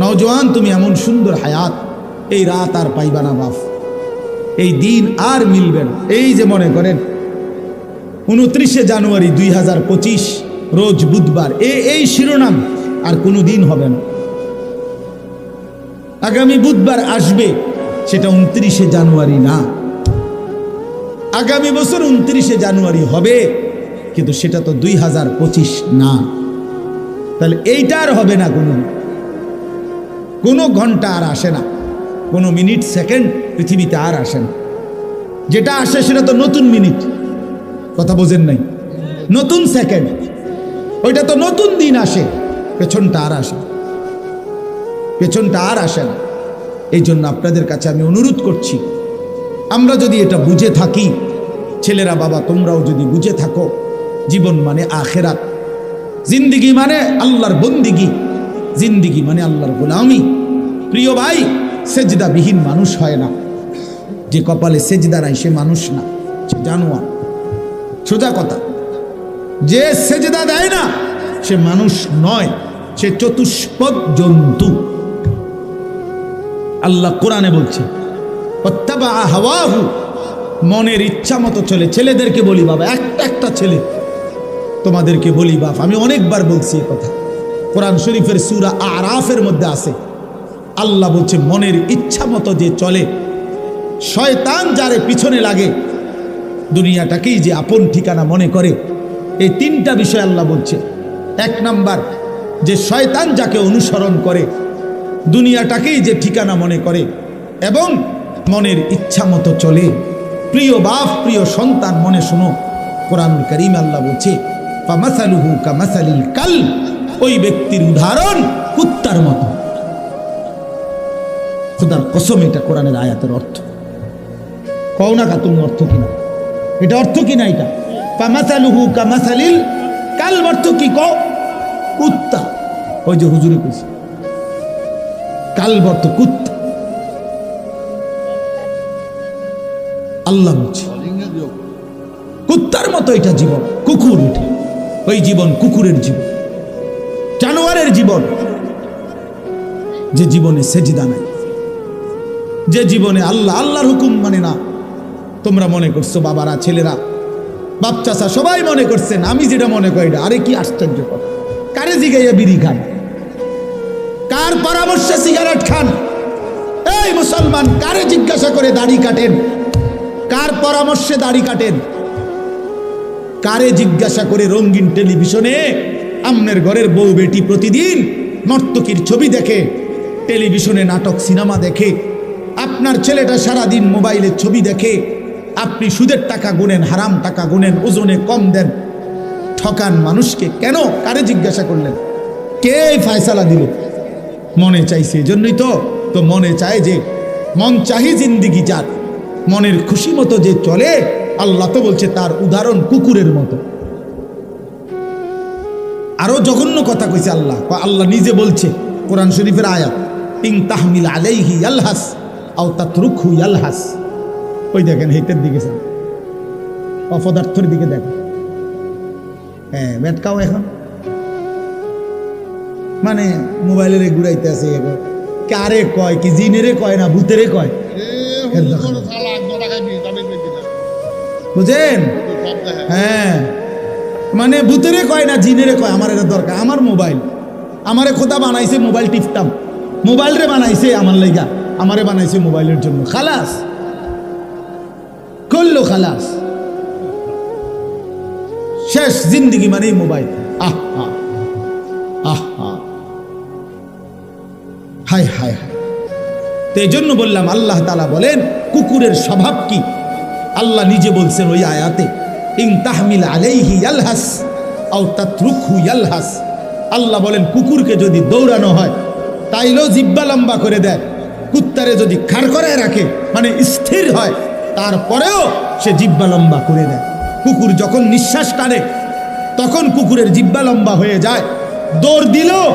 S1: নওজোয়ান, তুমি এমন সুন্দর হায়াত, এই রাত আর পাইবা না বাফ, এই দিন আর মিলবে না। এই যে মনে করেন 29শে জানুয়ারি 2025 রোজ বুধবার, এই শিরোনাম আর কোনো দিন হবে না। আগামী বুধবার আসবে, সেটা 29শে জানুয়ারি না। আগামী বছর 29শে জানুয়ারি হবে, কিন্তু সেটা তো 2025 না। তাহলে এইটা আর হবে না, কোনো ঘন্টা আর আসে না, কোনো মিনিট সেকেন্ড পৃথিবীতে আর আসে না। যেটা আসে সেটা তো নতুন মিনিট, কথা বোঝেন নাই? নতুন সেকেন্ড, ওইটা তো নতুন দিন আসে, পেছনটা আর আসে, পেছনটা আর আসে না। এই জন্য আপনাদের কাছে আমি অনুরোধ করছি, আমরা যদি এটা বুঝে থাকি, ছেলেরা বাবা তোমরাও যদি বুঝে থাকো, জীবন মানে আখেরাত, জিন্দিগি মানে আল্লাহর বন্দিগি, জিন্দিগি মানে আল্লাহর গোলামি। প্রিয় ভাই, সেজদাবিহীন মানুষ হয় না। যে কপালে সেজদা নাই সে মানুষ না, সে জানোয়ার। সোজা কথা, যে সেজদা দেয় না সে মানুষ নয়, সে চতুষ্পদ জন্তু। আল্লাহ কোরআনে বলছে, ওয়াত্তাবা হাওয়াহু, মনের ইচ্ছা মতো চলে। ছেলেদেরকে বলি বাবা, একটা ছেলে তোমাদেরকে বলি বাপ, আমি অনেকবার বলছি এই কথা, কোরআন শরীফের সূরা আরাফের মধ্যে আছে। আল্লাহ বলছে, মনের ইচ্ছা মতো যে চলে, শয়তান যারে পিছনে লাগে, দুনিয়াটাকেই যে আপন ঠিকানা মনে করে। এই 3টা বিষয় আল্লাহ বলছে। 1 নাম্বার, যে শয়তান যাকে অনুসরণ করে, দুনিয়াটাকেই যে ঠিকানা মনে করে এবং মনের ইচ্ছা মতো চলে। প্রিয় বাপ, প্রিয় সন্তান, মনে শোনো, কোরআনুল কারীম আল্লাহ বলছে, ফামাসালুহু কামাসালিল কালব, ওই ব্যক্তির উদাহরণ কুত্তার মতো। খোদার কসম, এটা কোরআনের আয়াতের অর্থ। কও না কা তুমি অর্থ কিনা, এটা অর্থ কিনা এটা? ফামাসালুহু কামাসালিল কালব অর্থ কি কও? কুত্তা। ওই যে হুজুরে কইছে কালব অর্থ কুত্তা। আল্লাহ বলছে কুত্তার মতো এটা জীবন, কুকুর এটা, ওই জীবন কুকুরের জীবন, জানোয়ারের জীবন, যে জীবনে সেজদা নাই, যে জীবনে আল্লাহ আল্লাহর হুকুম মানে না। তোমরা মনে করছো বাবারা, ছেলেরা, বাপ চাচা সবাই মনে করছেন আমি যেটা মনে করি না। আরে কি আশ্চর্য কথা! কারে জিগাইয়া বিড়ি খান? কার পরামর্শে সিগারেট খান? এই মুসলমান, কারে জিজ্ঞাসা করে দাড়ি কাটেন? কার পরামর্শে দাড়ি কাটেন? কারে জিজ্ঞাসা করে রঙিন টেলিভিশনে আমনের ঘরের বউ বেটি প্রতিদিন নর্তকীর ছবি দেখে, টেলিভিশনে নাটক সিনেমা দেখে? আপনার ছেলেটা সারাদিন মোবাইলের ছবি দেখে, আপনি সুদের টাকা গুনেন, হারাম টাকা গুনেন, ওজনে কম দেন, ঠকান মানুষকে। কেন? কারে জিজ্ঞাসা করলেন? কে ফয়সালা দিল? মনে চাইছে, এজন্যই তো মনে চায় যে মন চাহি জিন্দিগি যার, মনের খুশি মতো যে চলে, আল্লাহ তো বলছে তার উদাহরণ কুকুরের মতো। আরো জঘন্য কথা কইছে আল্লাহ। আল্লাহ নিজে বলছে কোরআন শরীফের আয়াত, ইন তাহমিল আলাইহি ইয়ালহাস আও তাতরুকহু ইয়ালহাস। ওই দেখেন হেতের দিকে, অপদার্থের দিকে দেখেন। হ্যাঁ, বেটকাও এখন মানে মোবাইলের ঘুরাইতে আছে। কারে কয় কি? জিনেরে কয় না ভূতেরে কয়? বুঝেন? হ্যাঁ, মানে ভূতেরে কয় না জিনেরে কয়। আমার এটা দরকার, আমার মোবাইল, আমারে খোদা বানাইছে মোবাইল টিপতাম, মোবাইল রে বানাইছে আমার লাইগা, আমারে বানাইছে মোবাইলের জন্য। খালাস করলো, খালাস, শেষ জিন্দিগি মানেই মোবাইল। আহা আহা, হায় হায় হায়। তো এই জন্য বললাম, আল্লাহ তাআলা বলেন কুকুরের স্বভাব কি? আল্লাহ নিজে বলছেন ওই আয়াতে, ইন তাহমিল আলাইহি ইয়ালহাস আও তাতরুকহু ইয়ালহাস। আল্লাহ বলেন কুকুরকে যদি দৌড়ানো হয় তাইলেও জিব্বা লম্বা করে দেয়, কুত্তারে যদি খাড় করে রাখে মানে স্থির হয় তারপরেও সে জিব্বা লম্বা করে দেয়। কুকুর যখন নিঃশ্বাস টানে তখন কুকুরের জিব্বা লম্বা হয়ে যায়। দৌড় দিলেও,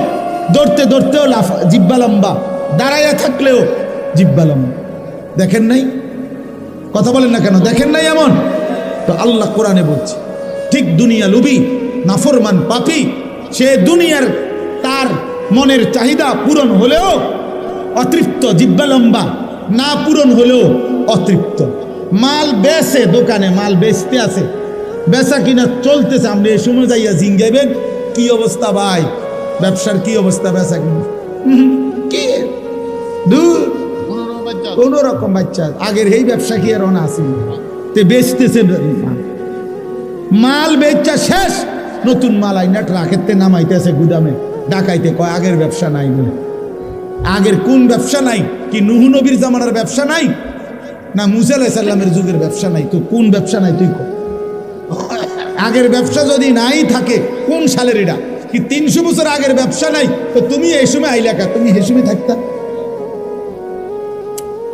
S1: দৌড়তে দৌড়তেও জিব্বা লম্বা, দাঁড়াইয়া থাকলেও জিব্বা লম্বা। দেখেন নাই? কথা বলেন না কেন? দেখেন নাই এমন? তো আল্লাহ কোরআনে বলছে ঠিক দুনিয়া লুবি নাফরমান পাপী, সে দুনিয়ার তার মনের চাহিদা পূরণ হলেও অতৃপ্ত, জিব্বা লম্বা, না পূরণ হলেও অতৃপ্ত। মাল বেচে, দোকানে মাল বেচতে আছে, বেচা কিনা চলতেছে, আপনি এই সময় যাইয়া জিঙ্গাইবেন কি অবস্থা ভাই, ব্যবসার কি অবস্থা, বেচা কিনা কি দূর, কোন রকম বাচ্চা। আগের এই ব্যবসা কি আর অনা আছে? বেচতেছে মাল, বেচা শেষ, নতুন মাল আইনা ট্রাকেতে নামাইতেছে গুদামে, ডাকাইতে কয় আগের ব্যবসা নাই বলে। আগের কোন ব্যবসা নাই? কি নূহ নবীর জামানার ব্যবসা নাই, না মুসা আলাইহিস সালামের যুগের ব্যবসা নাই? তো কোন ব্যবসা নাই তুই কর? আগের ব্যবসা যদি নাই থাকে কোন সালের এটা? কি 300 বছর আগের ব্যবসা নাই? তো তুমি এই সময় আইলা কা? তুমি এই সময় থাকতা?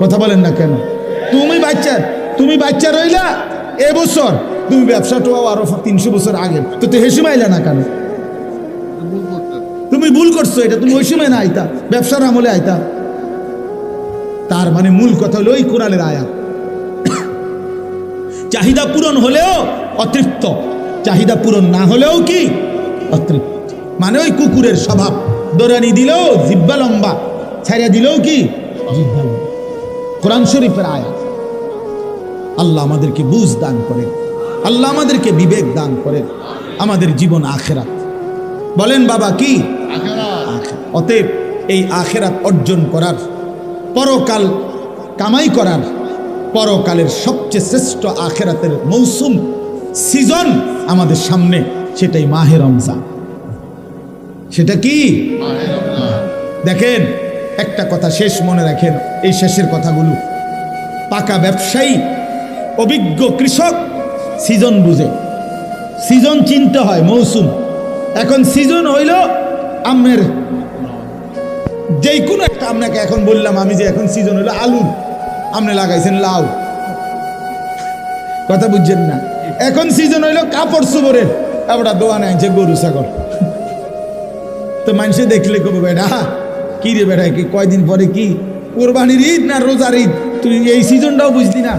S1: কথা বলেন না কেন? তুমি বাচ্চা রইলা এবছর, তুমি ব্যবসাটা আরো 300 বছর আগে, তো এই সময় আইলা না কেন? তুমি ভুল করছো, এটা তুমি ওই সময় না আইতা, ব্যবসার আমলে আইতা। তার মানে মূল কথা হলো ওই কোরআনের আয়াত, চাহিদা পূরণ হলেও অতৃপ্ত, চাহিদা পূরণ না হলেও কি অতৃপ্ত। মানে ওই কুকুরের স্বভাব, দৌড়ানি দিলেও জিব্বা লম্বা, ছাড়িয়া দিলেও কি জিব্বা লম্বা। কোরআন শরীফের আয়াত। আল্লাহ আমাদেরকে বুঝ দান করেন, আল্লাহ আমাদেরকে বিবেক দান করেন, আমাদের জীবন আখেরাত। বলেন বাবা কি? অতএব এই আখেরাত অর্জন করার, পরকাল কামাই করার, পরকালের সবচেয়ে শ্রেষ্ঠ আখেরাতের মৌসুম, সিজন আমাদের সামনে, সেটাই মাহে রমজান। সেটা কি? দেখেন একটা কথা শেষ মনে রাখেন, এই শেষের কথাগুলো। পাকা ব্যবসায়ী, অভিজ্ঞ কৃষক সিজন বুঝে, সিজন চিনতে হয়, মৌসুম। এখন সিজন হইল আমের, যেই কোনো একটা, আপনাকে এখন বললাম আমি যে এখন সিজন হইলো আলু, আপনি লাগাইছেন লাউ, কথা বুঝছেন না? এখন সিজন হইলো কাপড় চোপড়ের, এবড়া দোয়ানে আনছে গরু ছাগল। তো মানুষে দেখলে কবে বেটা কি রে বেটা, কি কয়দিন পরে কি কোরবানির ঈদ না রোজার ঈদ, তুই এই সিজনটাও বুঝলি না,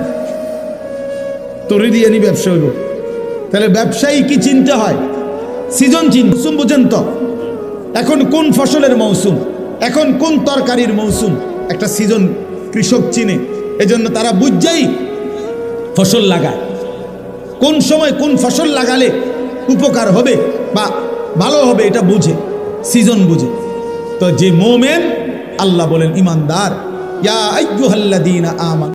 S1: তোরে দিয়ে নি ব্যবসা হইব। তাহলে ব্যবসায়ী কি চিনতে হয়? সিজন মৌসুম বুঝেন তো, এখন কোন ফসলের মৌসুম, এখন কোন তরকারির মৌসুম, একটা সিজন কৃষক চিনে। এজন্য তারা বুঝছেই ফসল লাগায়, কোন সময় কোন ফসল লাগালে উপকার হবে বা ভালো হবে এটা বুঝে, সিজন বুঝে। তো যে মোমেন, আল্লাহ বলেন ইমানদার, ইয়া আইয়ুহাল্লাযীনা আমানু